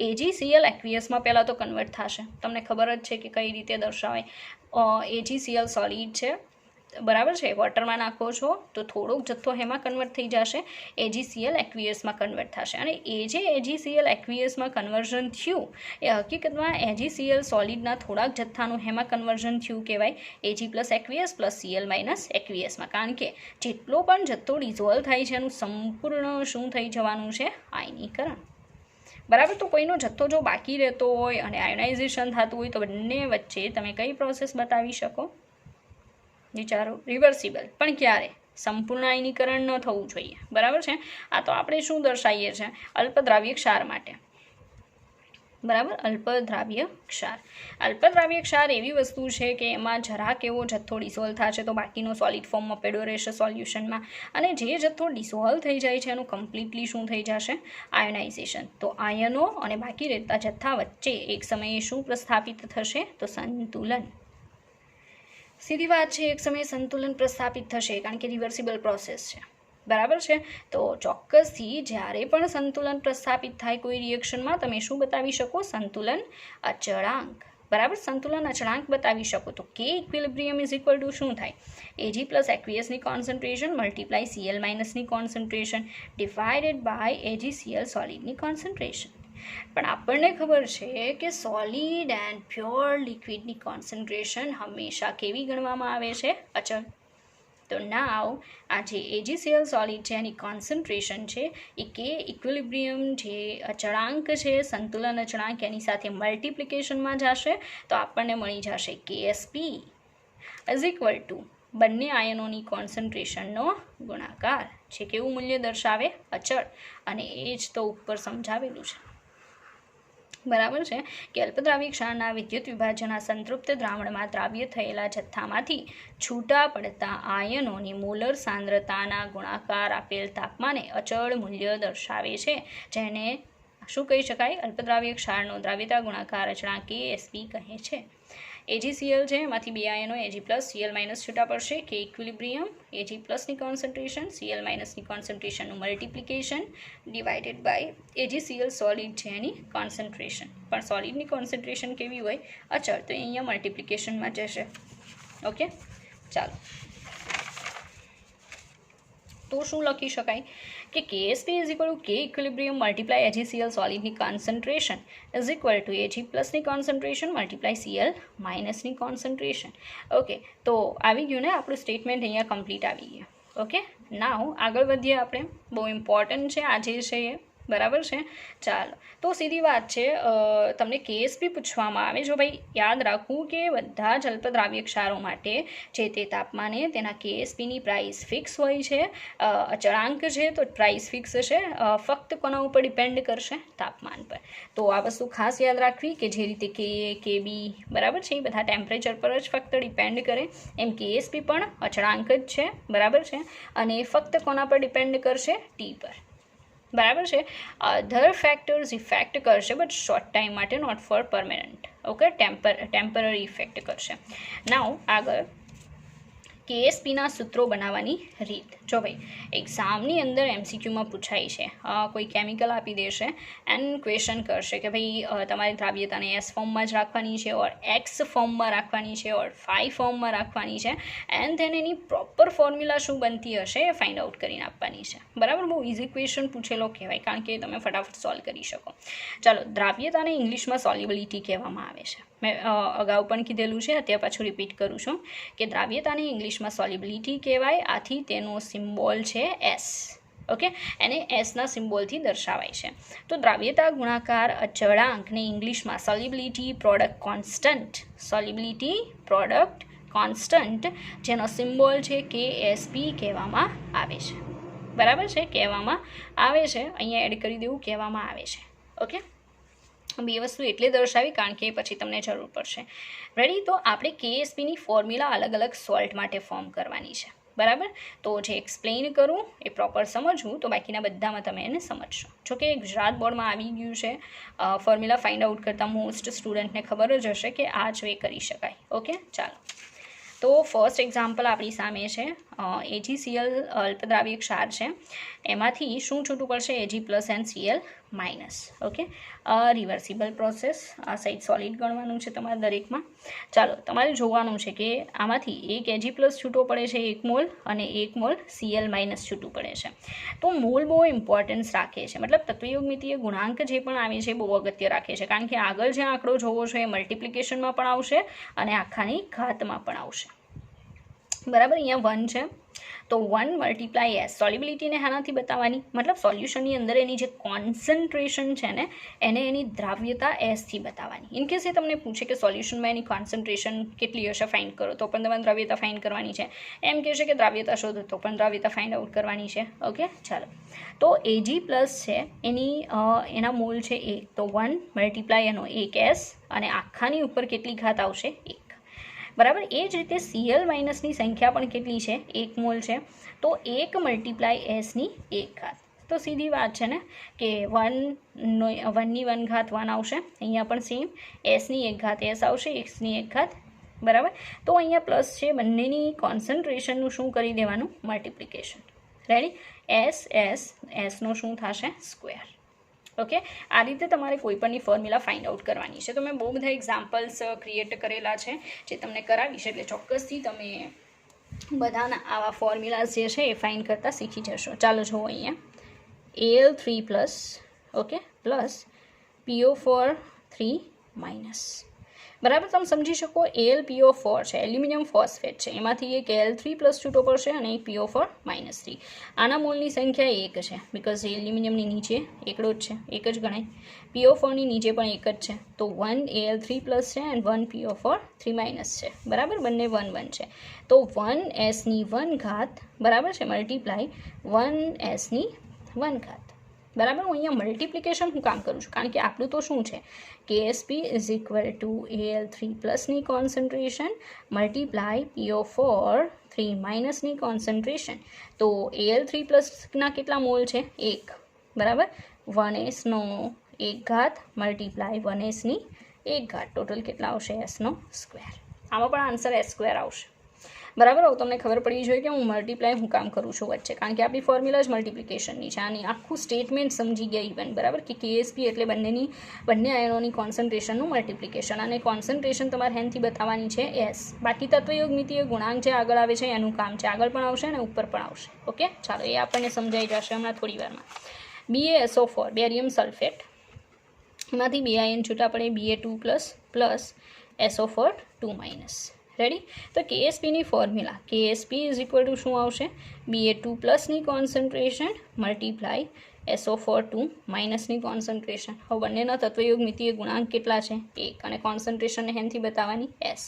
AgCl એક્વિયસમાં પહેલાં તો કન્વર્ટ થશે. તમને ખબર જ છે કે કઈ રીતે દર્શાવાય. AgCl સોલિડ છે, બરાબર છે, વોટરમાં નાખો છો તો થોડોક જથ્થો એમાં કન્વર્ટ થઈ જશે, AgCl એક્વિયસમાં કન્વર્ટ થશે, અને એ જે AgCl એક્વિયસમાં કન્વર્ઝન થયું એ હકીકતમાં AgCl સોલિડના થોડાક જથ્થાનું એમાં કન્વર્ઝન થયું કહેવાય Ag+ એક્વિયસ + Cl- એક્વિયસમાં. કારણ કે જેટલો પણ જથ્થો ડિઝોલ્વ થાય છે એનું સંપૂર્ણ શું થઈ જવાનું છે, આયનીકરણ, બરાબર. તો કોઈનો જથ્થો જો બાકી રહેતો હોય અને આયોનાઇઝેશન થતું હોય તો બંને વચ્ચે તમે કઈ પ્રોસેસ બતાવી શકો, વિચારો, રિવર્સિબલ. પણ ક્યારે, સંપૂર્ણ આયનીકરણ ન થવું જોઈએ, બરાબર છે. આ તો આપણે શું દર્શાવીએ છીએ, અલ્પદ્રાવ્ય ક્ષાર માટે, બરાબર. અલ્પદ્રાવ્ય ક્ષાર, અલ્પદ્રાવ્ય ક્ષાર એવી વસ્તુ છે કે એમાં જરાક એવો જથ્થો ડિસોલ્વ થશે તો બાકીનો સોલિડ ફોર્મમાં પડ્યો રહેશે સોલ્યુશનમાં, અને જે જથ્થો ડિસોલ્વ થઈ જાય છે એનું કમ્પ્લીટલી શું થઈ જશે, આયોનાઇઝેશન. તો આયનો અને બાકી રહેતા જથ્થા વચ્ચે એક સમયે શું પ્રસ્થાપિત થશે, તો સંતુલન. સીધી વાત છે, એક સમયે સંતુલન પ્રસ્થાપિત થશે કારણ કે રિવર્સિબલ પ્રોસેસ છે, બરાબર છે. તો ચોક્કસથી જ્યારે પણ સંતુલન પ્રસ્થાપિત થાય કોઈ રિએક્શનમાં તમે શું બતાવી શકો, સંતુલન અચળાંક, બરાબર. સંતુલન અચળાંક બતાવી શકો. તો K ઇક્વિલિબ્રિયમ = શું થાય, Ag+ એક્વિયસની કોન્સન્ટ્રેશન × Cl- ની કોન્સન્ટ્રેશન ડિવાઇડેડ બાય AgCl સોલિડની કોન્સન્ટ્રેશન. પણ આપણને ખબર છે કે સોલિડ એન્ડ પ્યોર લિક્વિડની કોન્સન્ટ્રેશન હંમેશા કેવી ગણવામાં આવે છે, અચળ. તો નાવ આ જે AgCl સોલિડ છે એની કોન્સન્ટ્રેશન છે એ K ઇક્વિલિબ્રિયમ જે અચળાંક છે, સંતુલન અચળાંક, એની સાથે મલ્ટિપ્લિકેશનમાં જશે તો આપણને મળી જશે KSB = બંને આયનોની કોન્સન્ટ્રેશનનો ગુણાકાર, છે કેવું મૂલ્ય દર્શાવે, અચળ. અને એ જ તો ઉપર સમજાવેલું છે, બરાબર છે. કે અલ્પદ્રાવ્ય ક્ષારના વિદ્યુત વિભાજનના સંતૃપ્ત દ્રાવણમાં દ્રાવ્ય થયેલા જથ્થામાંથી છૂટા પડતા આયનોની મોલર સાંદ્રતાના ગુણાકાર આપેલ તાપમાને અચળ મૂલ્ય દર્શાવે છે, જેને શું કહી શકાય, અલ્પદ્રાવ્ય ક્ષારનો દ્રાવ્યતા ગુણાકાર અચળાંક KSB કહે છે. AgCl છે એમાંથી 2 આયનો Ag પ્લસ Cl માઇનસ છૂટા પડશે, કે ઇક્વિલિબ્રિયમ Ag પ્લસની કોન્સન્ટ્રેશન Cl માઇનસની કોન્સન્ટ્રેશનનું multiplication divided by AgCl solid છે એની કોન્સન્ટ્રેશન. પણ સોલિડની કોન્સન્ટ્રેશન કેવી હોય? અચળ, તો અહીંયા મલ્ટિપ્લિકેશનમાં જશે. ઓકે, ચાલો. તો શું લખી શકાય કે KSP is equal to K equilibrium multiply AgCl સોલિડની concentration is equal to Ag પ્લસની કોન્સન્ટ્રેશન મલ્ટીપ્લાય Cl માઇનસની કોન્સન્ટ્રેશન. ઓકે, તો આવી ગયું ને આપણું સ્ટેટમેન્ટ અહીંયા કમ્પ્લીટ આવી ગયું. ઓકે, નાવ આગળ વધીએ આપણે. બહુ ઇમ્પોર્ટન્ટ છે આજે છે એ, બરાબર છે. ચાલો, તો સીધી વાત છે, તમને KSP પૂછવામાં આવે. જો ભાઈ યાદ રાખવું કે બધા જ અલ્પદ્રાવ્ય ક્ષારો માટે જે તે તાપમાને તેના KSPની પ્રાઇસ ફિક્સ હોય છે. અચળાંક છે તો પ્રાઇસ ફિક્સ હશે, ફક્ત કોના ઉપર ડિપેન્ડ કરશે? તાપમાન પર. તો આ વસ્તુ ખાસ યાદ રાખવી કે જે રીતે Ka, Kb બરાબર છે એ બધા ટેમ્પરેચર પર જ ફક્ત ડિપેન્ડ કરે, એમ KSP પણ અચળાંક જ છે, બરાબર છે, અને ફક્ત કોના પર ડિપેન્ડ કરશે? T પર, બરાબર છે. અધર ફેક્ટર્સ ઇફેક્ટ કરશે બટ શોર્ટ ટાઈમ માટે, not for permanent. Okay, temporary effect કરશે. નાવ આગળ KSPના સૂત્રો બનાવવાની રીત. જો ભાઈ એક્ઝામની અંદર MCQમાં પૂછાય છે, કોઈ કેમિકલ આપી દેશે એન્ડ ક્વેશ્ચન કરશે કે ભાઈ તમારી દ્રાવ્યતાને S ફોર્મમાં જ રાખવાની છે, ઓર X ફોર્મમાં રાખવાની છે, ઓર ફાઈ ફોર્મમાં રાખવાની છે, એન્ડ ધેન એની પ્રોપર ફોર્મ્યુલા શું બનતી હશે એ ફાઇન્ડ આઉટ કરીને આપવાની છે. બરાબર, બહુ ઇઝી ક્વેશ્ચન પૂછેલો કહેવાય, કારણ કે તમે ફટાફટ સોલ્વ કરી શકો. ચાલો, દ્રાવ્યતાને ઇંગ્લિશમાં સોલ્યુબિલિટી કહેવામાં આવે છે. મેં અગાઉ પણ કીધેલું છે, અત્યારે પાછું રિપીટ કરું છું કે દ્રાવ્યતાને ઇંગ્લિશમાં સોલ્યુબિલિટી કહેવાય. આથી તેનો સિમ્બોલ છે S. ઓકે, એને એસના સિમ્બોલથી દર્શાવાય છે. તો દ્રાવ્યતા ગુણાકાર અચળાંકને ઇંગ્લિશમાં solubility product constant, solubility product constant જેનો સિમ્બોલ છે KSP કહેવામાં આવે છે. બરાબર છે, કહેવામાં આવે છે. અહીંયા એડ કરી દેવું, કહેવામાં આવે છે. ઓકે, બે વસ્તુ એટલે દર્શાવી કારણ કે પછી તમને જરૂર પડશે. રેડી, તો આપણે KSPની ફોર્મ્યુલા અલગ અલગ સોલ્ટ માટે ફોર્મ કરવાની છે. બરાબર, તો જે એક્સપ્લેન કરું એ પ્રોપર સમજવું, તો બાકીના બધામાં તમે એને સમજશો. જો કે ગુજરાત બોર્ડમાં આવી ગયું છે, ફોર્મ્યુલા ફાઇન્ડ આઉટ કરતાં મોસ્ટ સ્ટુડન્ટને ખબર જ હશે કે આ જ વે કરી શકાય. ઓકે, ચાલો. તો ફર્સ્ટ એક્ઝામ્પલ આપણી સામે છે, AgCl અલ્પદ્રાવ્ય ક્ષાર છે, એમાંથી શું છૂટું પડશે? Ag plus and Cl minus. Okay, reversible process, આ સાઈડ સોલિડ ગણવાનું છે તમારે દરેકમાં. ચાલો, તમારે જોવાનું છે કે આમાંથી એક Ag પ્લસ છૂટો પડે છે 1 મોલ, અને 1 મોલ Cl માઇનસ છૂટું પડે છે. તો મોલ બહુ ઇમ્પોર્ટન્સ રાખે છે, મતલબ તત્વયોગમિતીય ગુણાંક જે પણ આવે છે બહુ અગત્ય રાખે છે, કારણ કે આગળ જે આંકડો જોવો છો એ મલ્ટિપ્લિકેશનમાં પણ આવશે અને આખાની ઘાતમાં પણ આવશે. બરાબર, અહીંયા 1 છે તો 1 મલ્ટીપ્લાય S, સોલ્યુબિલિટીને આનાથી બતાવવાની, મતલબ સોલ્યુશનની અંદર એની જે કોન્સન્ટ્રેશન છે ને એને એની દ્રાવ્યતા Sથી બતાવવાની. ઇનકેસ એ તમને પૂછે કે સોલ્યુશનમાં એની કોન્સન્ટ્રેશન કેટલી હશે ફાઇન્ડ કરો, તો પણ તમારે દ્રાવ્યતા ફાઇન્ડ કરવાની છે. એમ કહેશે કે દ્રાવ્યતા શોધો, તો પણ દ્રાવ્યતા ફાઇન્ડ આઉટ કરવાની છે. ઓકે, ચાલો. તો Ag પ્લસ છે એના મોલ છે 1, તો 1 મલ્ટીપ્લાય એનો 1S, અને આખાની ઉપર કેટલી ઘાત આવશે? 1. બરાબર, એ જ રીતે Cl માઇનસની સંખ્યા પણ કેટલી છે? 1 મોલ છે, તો 1 મલ્ટીપ્લાય Sની 1 ઘાત. તો સીધી વાત છે ને કે 1ની 1 ઘાત 1 આવશે, અહીંયા પણ સેમ, Sની 1 ઘાત S આવશે, Xની 1 ઘાત. બરાબર, તો અહીંયા પ્લસ છે, બંનેની કોન્સન્ટ્રેશનનું શું કરી દેવાનું? મલ્ટિપ્લિકેશન. રેડી, Sનો શું થશે? સ્ક્વેર. ઓકે, આ રીતે તમારે કોઈપણની ફોર્મ્યુલા ફાઇન્ડ આઉટ કરવાની છે. તો મેં બહુ બધા એક્ઝામ્પલ્સ ક્રિએટ કરેલા છે જે તમને કરાવીશ, એટલે ચોક્કસથી તમે બધાના આવા ફોર્મ્યુલાઝ જે છે એ ફાઇન્ડ કરતાં શીખી જશો. ચાલો જુઓ અહીંયા Al3 plus, okay, plus PO4 3 minus. બરાબર, તમે સમજી શકો AlPO4 છે, એલ્યુમિનિયમ ફોસ્ફેટ છે, એમાંથી એક Al3 પ્લસ છૂટો પડશે અને એક PO4 માઇનસ 3. આના મોલની સંખ્યા 1 છે, બિકોઝ એલ્યુમિનિયમની નીચે એકડો જ છે, એક જ ગણાય. PO4ની નીચે પણ એક જ છે, તો 1 Al3 પ્લસ છે એન્ડ 1 PO4 3 માઇનસ છે. બરાબર, બંને 1 1 છે, તો 1Sની 1 ઘાત, બરાબર છે, મલ્ટીપ્લાય 1Sની 1 ઘાત. બરાબર, હું અહીંયા મલ્ટિપ્લિકેશન હું કામ કરું છું કારણ કે આપણું તો શું છે? KSP is equal to Al3 પ્લસની કોન્સન્ટ્રેશન મલ્ટીપ્લાય PO4 3 માઇનસની કોન્સન્ટ્રેશન. તો Al3 પ્લસના કેટલા મોલ છે? 1. બરાબર, 1Sનો 1 ઘાત મલ્ટીપ્લાય 1Sની 1 ઘાત ટોટલ કેટલા આવશે એસનો સ્ક્વેર. આમાં પણ આન્સર એસ સ્ક્વેર આવશે. બરાબર. હવે તમને ખબર પડવી જોઈએ કે હું મલ્ટીપ્લાય હું કામ કરું છું વચ્ચે, કારણ કે આપણી ફોર્મ્યુલા જ મલ્ટિપ્લિકેશનની છે. આની આખું સ્ટેટમેન્ટ સમજી ગયા ઇવન, બરાબર, કે કેએસપી એટલે બંને આયનોની કોન્સન્ટ્રેશનનું મલ્ટિપ્લિકેશન, અને કોન્સન્ટ્રેશન તમારે હેનથી બતાવવાની છે એસ. બાકી તત્વયોગમિતીય ગુણાંક જે આગળ આવે છે એનું કામ છે, આગળ પણ આવશે અને ઉપર પણ આવશે. ઓકે, ચાલો એ આપણને સમજાઈ જશે હમણાં થોડી વારમાં. BaSO4 બેરિયમ સલ્ફેટ, એમાંથી 2 આયન છૂટા પડે, Ba2+ પ્લસ SO4 2-. રેડી. તો કેએસપીની formula, KSP is equal to શું આવશે, Ba2+ની કોન્સન્ટ્રેશન મલ્ટીપ્લાય SO4 2- કોન્સન્ટ્રેશન. હવે બંનેના તત્વયોગમિતીય ગુણાંક કેટલા છે, 1, અને કોન્સન્ટ્રેશનને હેનથી બતાવવાની એસ.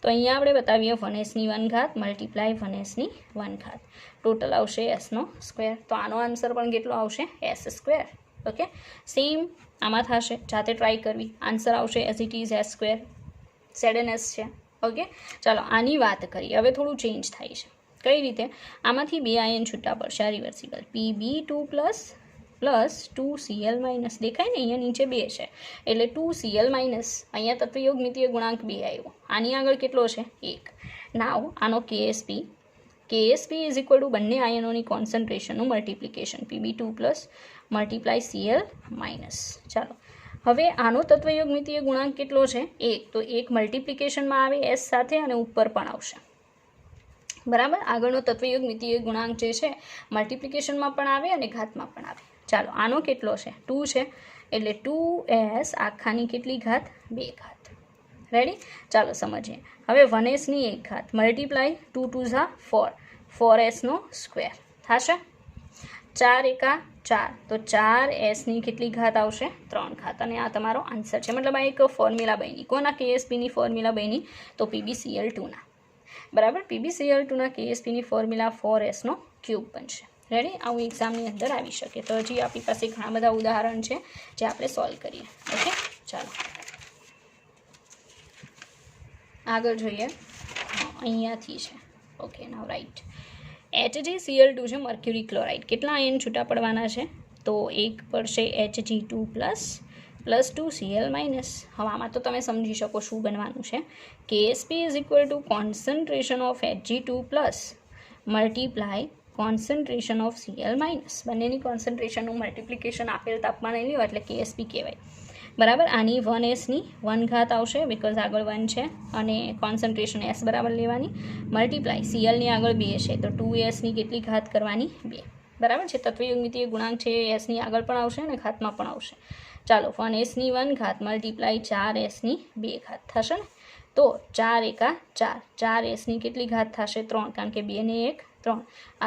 તો અહીંયા આપણે બતાવીએ 1s1 ઘાત મલ્ટીપ્લાય 1s1 ઘાત, ટોટલ આવશે એસનો સ્ક્વેર. તો આનો આન્સર પણ કેટલો આવશે, એસ સ્ક્વેર. ઓકે, સેમ આમાં થશે, જાતે ટ્રાય કરવી. આન્સર આવશે as it is S square. ZNS છે. ઓકે, ચાલો આની વાત કરીએ. હવે થોડું ચેન્જ થાય છે. કઈ રીતે? આમાંથી 2 આયન છૂટા પડશે, આ રિવર્સિબલ, Pb2+ પ્લસ 2Cl-. દેખાય ને, અહીંયા નીચે 2 છે એટલે 2Cl-. અહીંયા તત્વયોગમિતીય ગુણાંક 2 આવ્યો, આની આગળ કેટલો છે, 1. નાવ આનો કેએસપી ઇઝ ઇક્વલ ટુ બંને આયનોની કોન્સન્ટ્રેશનનું મલ્ટિપ્લિકેશન, Pb2+ મલ્ટીપ્લાય Cl-. ચાલો હવે આનો તત્વયોગમિતીય ગુણાંક કેટલો છે, 1. તો 1 મલ્ટિપ્લિકેશનમાં આવે એસ સાથે અને ઉપર પણ આવશે. બરાબર. આગળનો તત્વયોગમિતીય ગુણાંક જે છે મલ્ટિપ્લિકેશનમાં પણ આવે અને ઘાતમાં પણ આવે. ચાલો આનો કેટલો છે, 2 છે એટલે 2s આખાની કેટલી ઘાત, 2 ઘાત. રેડી. ચાલો સમજીએ. હવે 1sની 1 ઘાત મલ્ટીપ્લાય 2 2 ઝા 4, 4sનો સ્ક્વેર થશે. 4 એકા 4, તો 4sની કેટલી ઘાત આવશે, 3 ઘાત. અને આ તમારો આન્સર છે. મતલબ આ એક ફોર્મ્યુલા બની. કોના કેએસપીની ફોર્મ્યુલા બની, તો PbCl2ના. બરાબર. PbCl2ના કેએસપીની ફોર્મ્યુલા 4sનો ક્યુબ બનશે. રેડી. આવું એક્ઝામની અંદર આવી શકે. તો હજી આપણી પાસે ઘણા બધા ઉદાહરણ છે જે આપણે સોલ્વ કરીએ. ઓકે, ચાલો આગળ જોઈએ. અહીંયાથી છે. ઓકે, નાવ રાઈટ. HgCl2 છે મર્ક્યુરી ક્લોરાઇડ. કેટલા આયન છૂટા પડવાના છે, તો 1 પડશે Hg2+ પ્લસ 2Cl-. હવે આમાં તો તમે સમજી શકો શું બનવાનું છે. KSP is equal to concentration of Hg2+ multiply concentration of Cl-. બંનેની કોન્સન્ટ્રેશનનું મલ્ટિપ્લિકેશન આપેલ તાપમાને લ્યો એટલે કેએસપી કહેવાય. બરાબર. આની 1sની 1 ઘાત આવશે, બિકોઝ આગળ 1 છે અને કોન્સન્ટ્રેશન એસ બરાબર લેવાની, મલ્ટીપ્લાય Clની આગળ 2 છે તો 2sની કેટલી ઘાત કરવાની, 2. બરાબર છે. તત્વયોગમિતીય ગુણાંક છે એસની આગળ પણ આવશે અને ઘાતમાં પણ આવશે. ચાલો 1sની 1 ઘાત મલ્ટીપ્લાય 4sની 2 ઘાત થશે ને, તો 4 એકા 4, 4sની કેટલી ઘાત થશે, 3, કારણ કે 2 ને 1 3,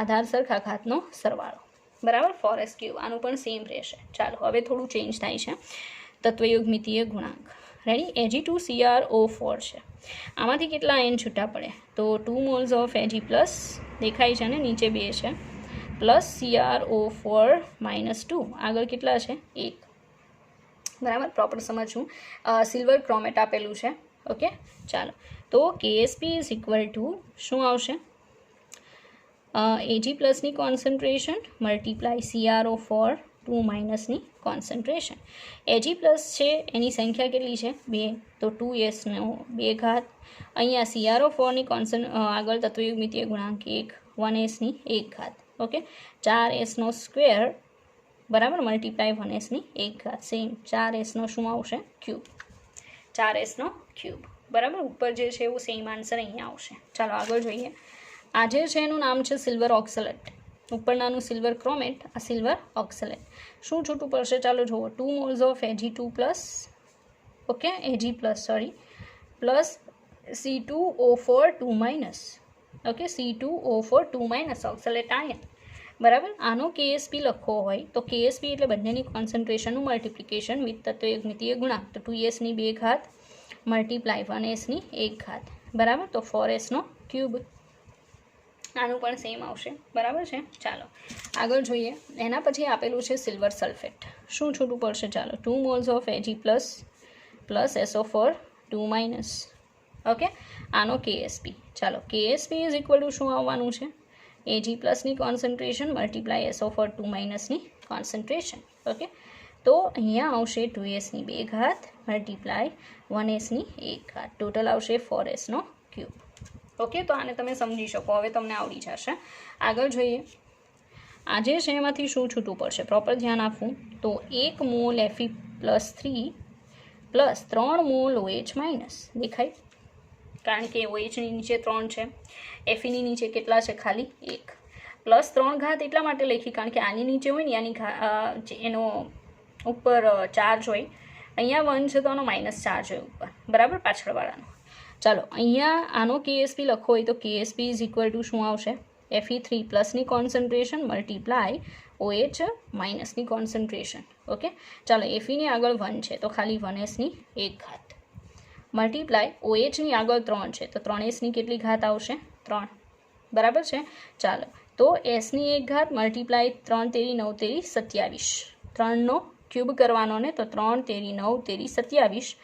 આધાર સરખા ઘાતનો સરવાળો. બરાબર. 4s3. આનું પણ સેમ રહેશે. ચાલો હવે થોડું ચેન્જ થાય છે. તત્વયોગમિતીય ગુણાંક. રેડી. Ag2CrO4 છે. આમાંથી કેટલા આયન છૂટા પડે, તો 2 મોલ્સ ઓફ Ag+, દેખાય છે ને, નીચે 2 છે, પ્લસ CrO4 -2, આગળ કેટલા છે, 1. બરાબર. પ્રોપર સમજવું. સિલ્વર ક્રોમેટ આપેલું છે. ઓકે, ચાલો તો કેએસપી ઇઝ ઇક્વલ ટુ શું આવશે, Ag+ની concentration multiply CrO4 2- concentration. Ag+ છે એની સંખ્યા કેટલી છે, 2, તો 2sનો 2 ઘાત. અહીંયા CrO4ની આગળ તત્વયોગમિતીય ગુણાંક 1, 1sની 1 ઘાત. ઓકે, 4sનો સ્ક્વેર બરાબર મલ્ટીપ્લાય 1sની 1 ઘાત. સેમ 4sનો શું આવશે, ક્યુબ. 4sનો ક્યુબ. બરાબર. ઉપર જે છે એવું સેમ આન્સર અહીંયા આવશે. ચાલો આગળ જોઈએ. આ જે છે એનું નામ છે સિલ્વર ઓક્સલેટ. ઉપરનાનું સિલ્વર ક્રોમેટ, આ સિલ્વર ઓક્સલેટ. શું છૂટું પડશે, ચાલો જુઓ. 2 moles of Ag2+, okay, Ag+, plus C2O4 2-, okay, C2O4 2- oxalate ion. બરાબર. આનો કેએસપી લખવો હોય તો કેએસપી એટલે બંનેની કોન્સન્ટ્રેશનનું મલ્ટિપ્લિકેશન વિથ તત્વયોગમિતીય ગુણાંક, તો 2sની 2 ઘાત મલ્ટીપ્લાય 1sની 1 ઘાત. બરાબર. તો 4sનો ક્યુબ. આનું પણ સેમ આવશે. બરાબર છે. ચાલો આગળ જોઈએ. એના પછી આપેલું છે સિલ્વર સલ્ફેટ. શું છૂટું પડશે, ચાલો. 2 moles of Ag+ plus SO4 2-. Okay, આનો કેએસપી. ચાલો કેએસપી ઇઝ ઇક્વલ ટુ શું આવવાનું છે, Ag+ની કોન્સન્ટ્રેશન મલ્ટીપ્લાય SO4 2- ની કોન્સન્ટ્રેશન. ઓકે, તો અહીંયા આવશે 2s ની 2 ઘાત મલ્ટીપ્લાય 1s ની 1 ઘાત, ટોટલ આવશે 4s નો ક્યુબ. ઓકે, તો આને તમે સમજી શકો, હવે તમને આવડી જશે. આગળ જોઈએ, આજે છે એમાંથી શું છૂટું પડશે, પ્રોપર ધ્યાન આપવું. તો 1 mall Fe+3 plus 3 mall OH minus, દેખાય? કારણ કે OHની નીચે 3 છે, Feની નીચે કેટલા છે? ખાલી 1. પ્લસ 3 ઘાત એટલા માટે લખી કારણ કે આની નીચે હોય ને આની એનો ઉપર ચાર્જ હોય, અહીંયા 1 છે તો આનો માઇનસ ચાર્જ હોય ઉપર, બરાબર, પાછળવાળાનો. ચાલો, અહીંયા આનો KSP લખો હોય તો KSP ઇઝ ઇક્વલ ટુ શું આવશે? Fe3 પ્લસની કોન્સન્ટ્રેશન મલ્ટીપ્લાય OH માઇનસની કોન્સન્ટ્રેશન. ઓકે, ચાલો, Feની આગળ 1 છે તો ખાલી 1s ની 1 ઘાત મલ્ટીપ્લાય OHની આગળ 3 છે તો 3s ની કેટલી ઘાત આવશે? 3, બરાબર છે. ચાલો, તો sની 1 ઘાત મલ્ટીપ્લાય 3 તેરી 9 તેરી 27, 3નો ક્યુબ કરવાનો ને, તો 3 તેરી 9 તેરી 27,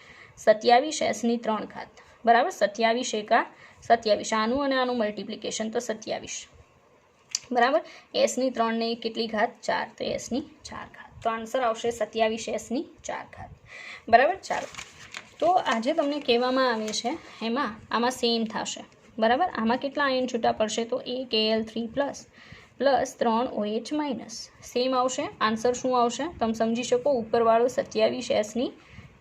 27 sની 3 ઘાત, બરાબર. 27 એકા 27, આનું અને આનું મલ્ટિપ્લિકેશન તો 27, બરાબર. sની 3 ને કેટલી ઘાત? 4, તો sની 4 ઘાત. તો આન્સર આવશે 27 sની 4 ઘાત, બરાબર. ચાલો, તો આજે તમને કહેવામાં આવે છે એમાં આમાં સેમ થશે, બરાબર. આમાં કેટલા આયન છૂટા પડશે? તો 1 Al3 plus 3 OH minus, same આવશે. આન્સર શું આવશે તમે સમજી શકો, ઉપરવાળો 27 sની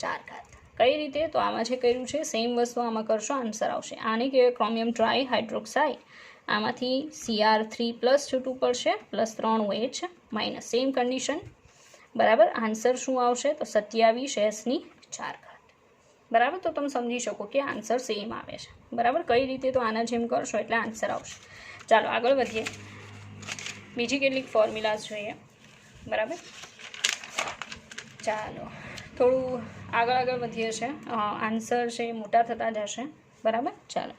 4 ઘાત. કઈ રીતે? તો આમાં જે કર્યું છે સેમ વસ્તુ આમાં કરશો, આન્સર આવશે. આને કહેવાય ક્રોમિયમ ટ્રાય હાઇડ્રોક્સાઇડ. આમાંથી Cr3 પ્લસ છૂટું પડશે plus 3 OH minus, same condition, બરાબર. આન્સર શું આવશે? તો 27 sની 4 ઘાત, બરાબર. તો તમે સમજી શકો કે આન્સર સેમ આવે છે, બરાબર. કઈ રીતે? તો આના જેમ કરશો એટલે આન્સર આવશે. ચાલો, આગળ વધીએ, બીજી કેટલીક ફોર્મ્યુલાઝ જોઈએ, બરાબર. ચાલો, થોડું આગળ વધીએ છે, આન્સર છે મોટા થતા જશે, બરાબર. ચાલો,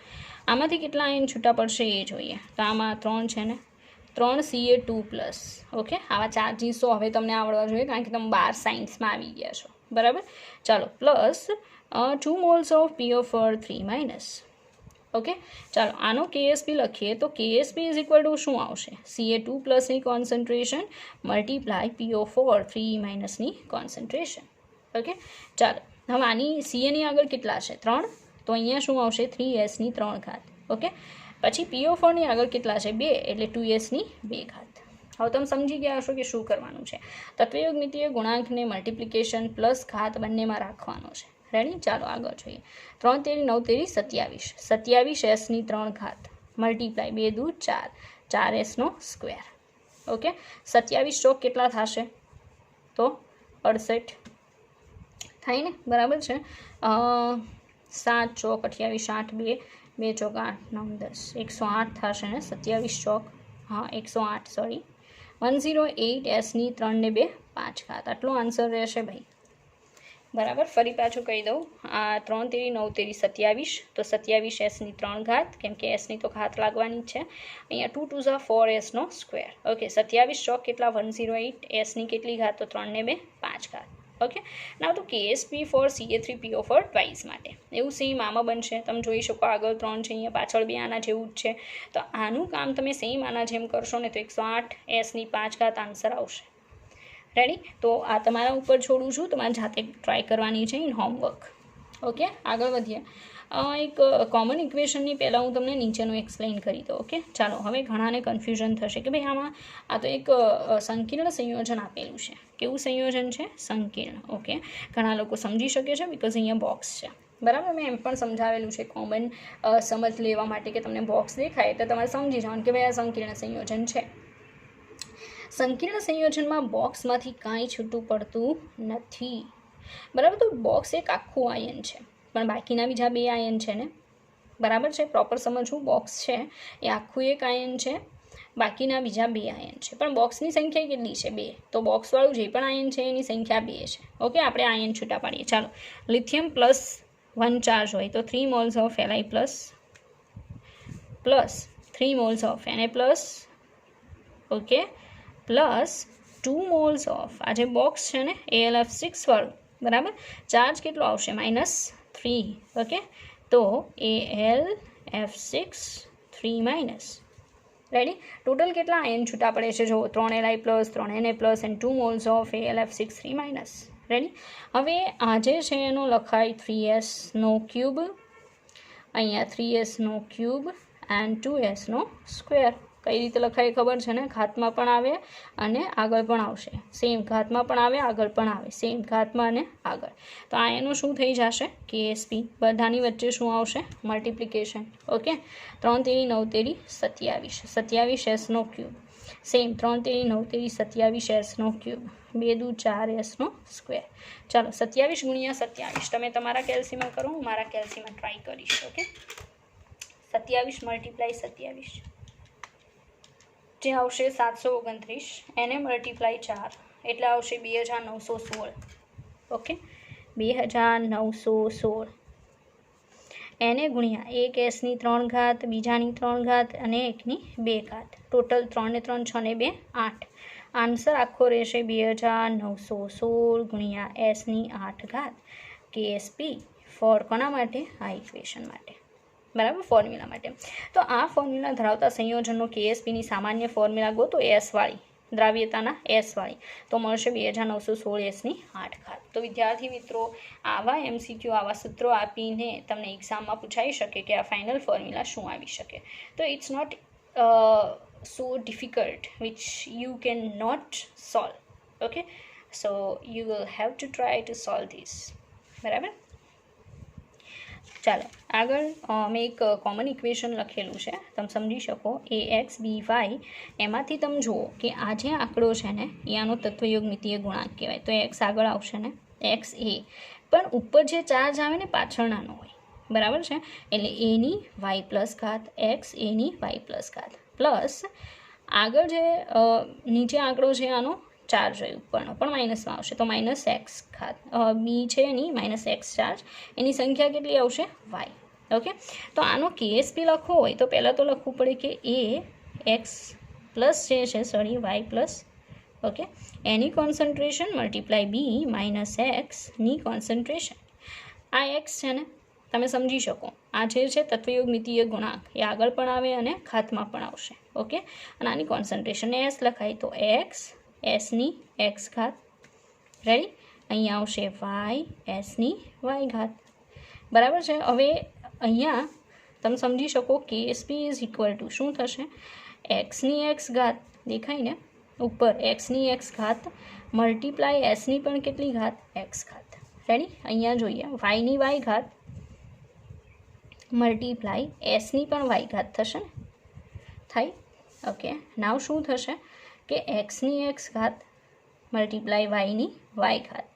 આમાંથી કેટલા આયન છૂટા પડશે એ જોઈએ. તો આમાં 3 છે ને, 3 Ca2+. ઓકે, આવા ચાર્જીસો હવે તમને આવડવા જોઈએ કારણ કે તમે 12 સાયન્સમાં આવી ગયા છો, બરાબર. ચાલો, plus 2 moles of PO4 3-. Okay, ચાલો, આનો KSP લખીએ તો KSP ઇઝ ઇક્વલ ટુ શું આવશે? Ca2+ની concentration multiply PO4 3- concentration. Okay, ચાલો, હવે આની Caની આગળ કેટલા છે? 3, તો અહીંયા શું આવશે? 3sની 3 ઘાત. ઓકે, પછી PO4ની આગળ કેટલા છે? 2, એટલે 2sની 2 ઘાત. હવે તમે સમજી ગયા હશો કે શું કરવાનું છે. તત્વયોગમિતીય ગુણાંકને મલ્ટિપ્લિકેશન પ્લસ ઘાત બંનેમાં રાખવાનો છે. રેડી? ચાલો, આગળ જોઈએ. 3 તેરી 9 તેરી 27, 27 sની 3 ઘાત મલ્ટીપ્લાય 2 દૂ 4, 4s નો સ્ક્વેર. ઓકે, 27 ચોક કેટલા થશે? તો 68 થાય ને, બરાબર છે. 7 ચોક 28, 8 2 ચોક 8 9 10, 108 થશે ને. 27 ચોક, હા 108, સોરી, 108 sની 3 ને 2 5 ઘાત. આટલો આન્સર રહેશે ભાઈ, બરાબર. ફરી પાછું કહી દઉં, આ 3 તેરી 9 તેરી 27, તો 27 sની 3 ઘાત, કેમ કે sની તો ઘાત લાગવાની જ છે. અહીંયા 2 2 4s નો સ્ક્વેર. ઓકે, 27 ચોક કેટલા? 108, sની કેટલી ઘાત? તો 3 ને 2 5 ઘાત. ઓકે, નાવ તો KSP ફોર Ca3PO4 ટ્વાઇસ માટે એવું સેમ આમાં બનશે. તમે જોઈ શકો આગળ 3 છે, અહીંયા પાછળ 2 આના જેવું જ છે. તો આનું કામ તમે સેમ આના જેમ કરશો ને તો 108 sની 5 ઘાત આન્સર આવશે. રેડી? તો આ તમારા ઉપર છોડું છું, તમારે જાતે ટ્રાય કરવાની છે ઇન હોમવર્ક. ઓકે, આગળ વધીએ. એક કોમન ઇક્વેશનની પહેલાં હું તમને નીચેનું એક્સપ્લેન કરી દઉં. ઓકે, ચાલો, હવે ઘણાને કન્ફ્યુઝન થશે કે ભાઈ આમાં આ તો એક સંકીર્ણ સંયોજન આપેલું છે. કેવું સંયોજન છે? સંકીર્ણ. ઓકે, ઘણા લોકો સમજી શકે છે બિકોઝ અહીંયા બોક્સ છે, બરાબર. મેં એમ પણ સમજાવેલું છે કોમન સમજ લેવા માટે કે તમને બોક્સ દેખાય એટલે તમારે સમજી જવાનું કે ભાઈ આ સંકીર્ણ સંયોજન છે. સંકીર્ણ સંયોજનમાં બોક્સમાંથી કાંઈ છૂટું પડતું નથી, બરાબર. તો બોક્સ એક આખું આયન છે પણ બાકીના બીજા 2 આયન છે ને, બરાબર છે. પ્રોપર સમજવું, બોક્સ છે એ આખું એક આયન છે, બાકીના બીજા 2 આયન છે, પણ બોક્સની સંખ્યા કેટલી છે? 2. તો બોક્સવાળું જે પણ આયન છે એની સંખ્યા 2 છે. ઓકે, આપણે આયન છૂટા પાડીએ. ચાલો, લિથિયમ +1 ચાર્જ હોય તો 3 moles of Li plus 3 moles of Na+, okay, plus 2 moles of આ જે બોક્સ છે ને AlF6 વાળું, બરાબર. ચાર્જ કેટલો આવશે? -3. ઓકે, તો AlF6 3-. રેડી. ટોટલ કેટલા આયન છૂટા પડે છે? જો 3 Li plus 3 Na plus and 2 moles of AlF6 minus. Ready. હવે આ જે છે એનો લખાય 3sનો ક્યુબ, અહીંયા 3sનો ક્યુબ એન્ડ 2sનો સ્ક્વેર. કઈ રીતે લખાય ખબર છે ને? ઘાતમાં પણ આવે અને આગળ પણ આવશે. સેમ ઘાતમાં પણ આવે, આગળ પણ આવે. સેમ ઘાતમાં અને આગળ. તો આ એનું શું થઈ જશે? KSP. બધાની વચ્ચે શું આવશે? મલ્ટિપ્લિકેશન. ઓકે. 3 તેરી 9 તેરી 27. 27 sનો ક્યુબ. સેમ 3 તેરી 9 તેરી 27 sનો ક્યુબ. 2 દુ 4 sનો સ્ક્વેર. ચાલો 27 ગુણ્યા 27 તમે તમારા કેલ્સીમાં કરો, હું મારા કેલ્સીમાં ટ્રાય કરીશ. ઓકે. 27 મલ્ટીપ્લાય 27 જે આવશે 729. એને મલ્ટીપ્લાય 4 એટલે આવશે 2916. ઓકે. 2916. એને ગુણ્યા 1 sની 3 ઘાત, બીજાની 3 ઘાત અને 1ની 2 ઘાત. ટોટલ 3 ને 3 6 ને 2 8. આન્સર આખો રહેશે 2916 ગુણ્યા sની 8 ઘાત. KSP ફોર કોના માટે? આ ઇક્વેશન માટે. બરાબર, ફોર્મ્યુલા માટે. તો આ ફોર્મ્યુલા ધરાવતા સંયોજનનો KSPની સામાન્ય ફોર્મ્યુલા ગોતો, એસવાળી, દ્રાવ્યતાના એસવાળી, તો મળશે 2916 sની 8 ઘાત. તો વિદ્યાર્થી મિત્રો, આવા MCQ, આવા સૂત્રો આપીને તમને એક્ઝામમાં પૂછાઈ શકે કે આ ફાઇનલ ફોર્મ્યુલા શું આવી શકે. તો it's not so difficult which you can not solve. Okay, so you will have to try to solve this. બરાબર. ચાલો આગળ મેં એક કોમન ઇક્વેશન લખેલું છે, તમે સમજી શકો. AXBY એમાંથી તમે જુઓ કે આ જે આંકડો છે ને એ આનો તત્વયોગમિતીય ગુણાંક કહેવાય. તો એક્સ આગળ આવશે ને, XA. પણ ઉપર જે ચાર્જ આવે ને પાછળ નાનો હોય. બરાબર છે. એટલે એની y પ્લસ ઘાત, એક્સ એની y પ્લસ ઘાત પ્લસ આગળ જે નીચે આંકડો છે આનો ચાર્જ હોય ઉપરનો પણ માઇનસમાં આવશે, તો માઇનસ એક્સ ઘાત. બી છે એની માઇનસ એક્સ ચાર્જ, એની સંખ્યા કેટલી આવશે? વાય. ઓકે. તો આનો KSP લખવો હોય તો પહેલાં તો લખવું પડે કે એ એક્સ પ્લસ જે છે વાય પ્લસ, ઓકે, એની કોન્સન્ટ્રેશન મલ્ટીપ્લાય બી માઇનસ એક્સની કોન્સન્ટ્રેશન. આ એક્સ છે ને, તમે સમજી શકો આ જે છે તત્વયોગમિતીય ગુણાંક એ આગળ પણ આવે અને ઘાતમાં પણ આવશે. ઓકે. અને આની કોન્સન્ટ્રેશન એસ લખાય તો એક્સ એસની એક્સ ઘાત. રેડી. અહીંયા આવશે વાય એસની વાય ઘાત. બરાબર છે. હવે અહીંયા તમે સમજી શકો KSP ઇઝ ઇક્વલ ટુ શું થશે? એક્સની એક્સ ઘાત દેખાય ને ઉપર, એક્સની એક્સ ઘાત મલ્ટીપ્લાય એસની પણ કેટલી ઘાત? એક્સ ઘાત. રેડી. અહીંયા જોઈએ વાયની વાય ઘાત મલ્ટીપ્લાય એસની પણ વાય ઘાત થશે ને, થાય. ઓકે. નાવ શું થશે કે એક્સની એક્સ ઘાત મલ્ટીપ્લાય વાયની વાય ઘાત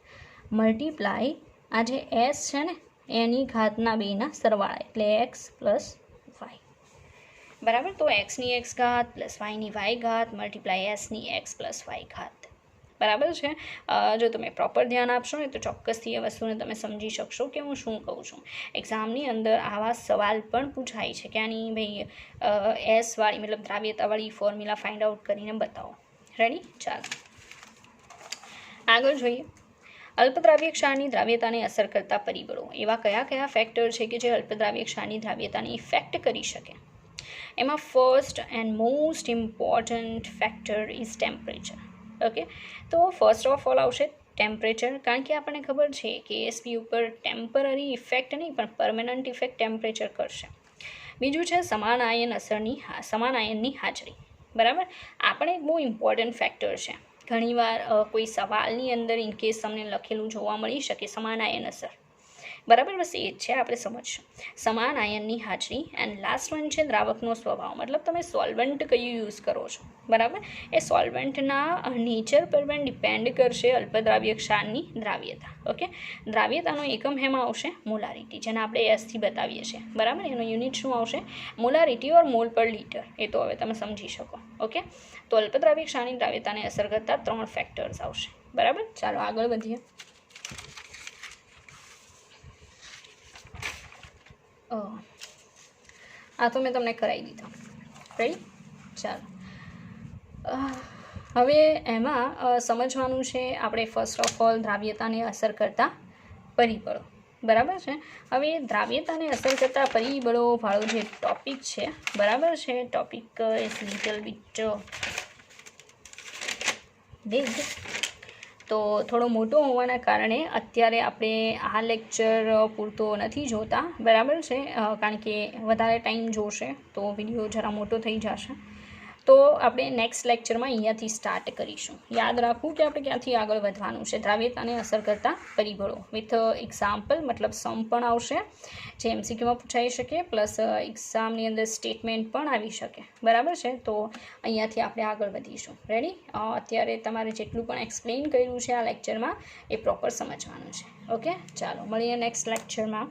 મલ્ટીપ્લાય આ જે એસ છે ને એની ઘાતના બેના સરવાળા, એટલે એક્સ પ્લસ વાય. બરાબર. તો એક્સની એક્સ ઘાત પ્લસ વાયની વાય ઘાત મલ્ટીપ્લાય એસની એક્સ પ્લસ વાય ઘાત. બરાબર છે. જો તમે પ્રોપર ધ્યાન આપશો ને તો ચોક્કસથી એ વસ્તુને તમે સમજી શકશો કે હું શું કહું છું. એક્ઝામની અંદર આવા સવાલ પણ પૂછાય છે કે આની ભાઈ એસવાળી મતલબ દ્રાવ્યતાવાળી ફોર્મ્યુલા ફાઇન્ડ આઉટ કરીને બતાવો. રેડી. ચાલો આગળ જોઈએ. અલ્પદ્રાવ્ય ક્ષારની દ્રાવ્યતાને અસર કરતા પરિબળો એવા કયા કયા ફેક્ટર છે કે જે અલ્પદ્રાવ્ય ક્ષારની દ્રાવ્યતાને ઇફેક્ટ કરી શકે? એમાં first and most important factor is temperature. Okay. તો ફર્સ્ટ ઓફ ઓલ આવશે ટેમ્પરેચર, કારણ કે આપણને ખબર છે કે KSP ઉપર ટેમ્પરરી ઇફેક્ટ નહીં પણ પરમેનન્ટ ઇફેક્ટ ટેમ્પરેચર કરશે. બીજું છે સમાન આયનની હાજરી. બરાબર. આપણે એક બહુ ઇમ્પોર્ટન્ટ ફેક્ટર છે. ઘણીવાર કોઈ સવાલની અંદર ઇનકેસ તમને લખેલું જોવા મળી શકે સમાન આયન અસર. બરાબર. બસ એ જ છે, આપણે સમજશું સમાન આયનની હાજરી. એન્ડ લાસ્ટ વન છે દ્રાવકનો સ્વભાવ, મતલબ તમે સોલ્વન્ટ કયું યુઝ કરો છો. બરાબર. એ સોલ્વન્ટના નેચર પર પણ ડિપેન્ડ કરશે અલ્પદ્રાવ્ય ક્ષારની દ્રાવ્યતા. ઓકે. દ્રાવ્યતાનો એકમ હેમાં આવશે મોલારિટી, જેને આપણે એસથી બતાવીએ છીએ. બરાબર. એનો યુનિટ શું આવશે? મોલારિટી ઓર મોલ પર લીટર. એ તો હવે તમે સમજી શકો. ઓકે. તો અલ્પદ્રાવ્ય ક્ષારની દ્રાવ્યતાને અસર કરતા 3 ફેક્ટર્સ આવશે. બરાબર. ચાલો આગળ વધીએ. આ તો મેં તમને કરાવી દીધો. રેડી. ચાલો હવે એમાં સમજવાનું છે આપણે ફર્સ્ટ ઓફ ઓલ દ્રાવ્યતાને અસર કરતા પરિબળો. બરાબર છે. હવે દ્રાવ્યતાને અસર કરતા પરિબળો વાળો જે ટોપિક છે, બરાબર છે, topic is little bit big, તો થોડો મોટો હોવાના કારણે અત્યારે આપણે આ લેક્ચર પૂરતો નથી જોતા, બરાબર છે, કારણ કે વધારે ટાઈમ જોશે તો વિડીયો જરા મોટો થઈ જશે. તો આપણે નેક્સ્ટ લેક્ચરમાં અહીંયાથી સ્ટાર્ટ કરીશું. યાદ રાખવું કે આપણે ક્યાંથી આગળ વધવાનું છે. દ્રાવ્યતાને અસર કરતા પરિબળો વિથ એક્ઝામ્પલ, મતલબ સમ પણ આવશે જે એમસીક્યુમાં પૂછાઈ શકે, પ્લસ એક્ઝામની અંદર સ્ટેટમેન્ટ પણ આવી શકે, બરાબર છે. તો અહીંયાથી આપણે આગળ વધીશું. રેડી? અત્યારે તમારે જેટલું પણ એક્સપ્લેન કર્યું છે આ લેક્ચરમાં એ પ્રોપર સમજવાનું છે. ઓકે, ચાલો મળીએ નેક્સ્ટ લેક્ચરમાં.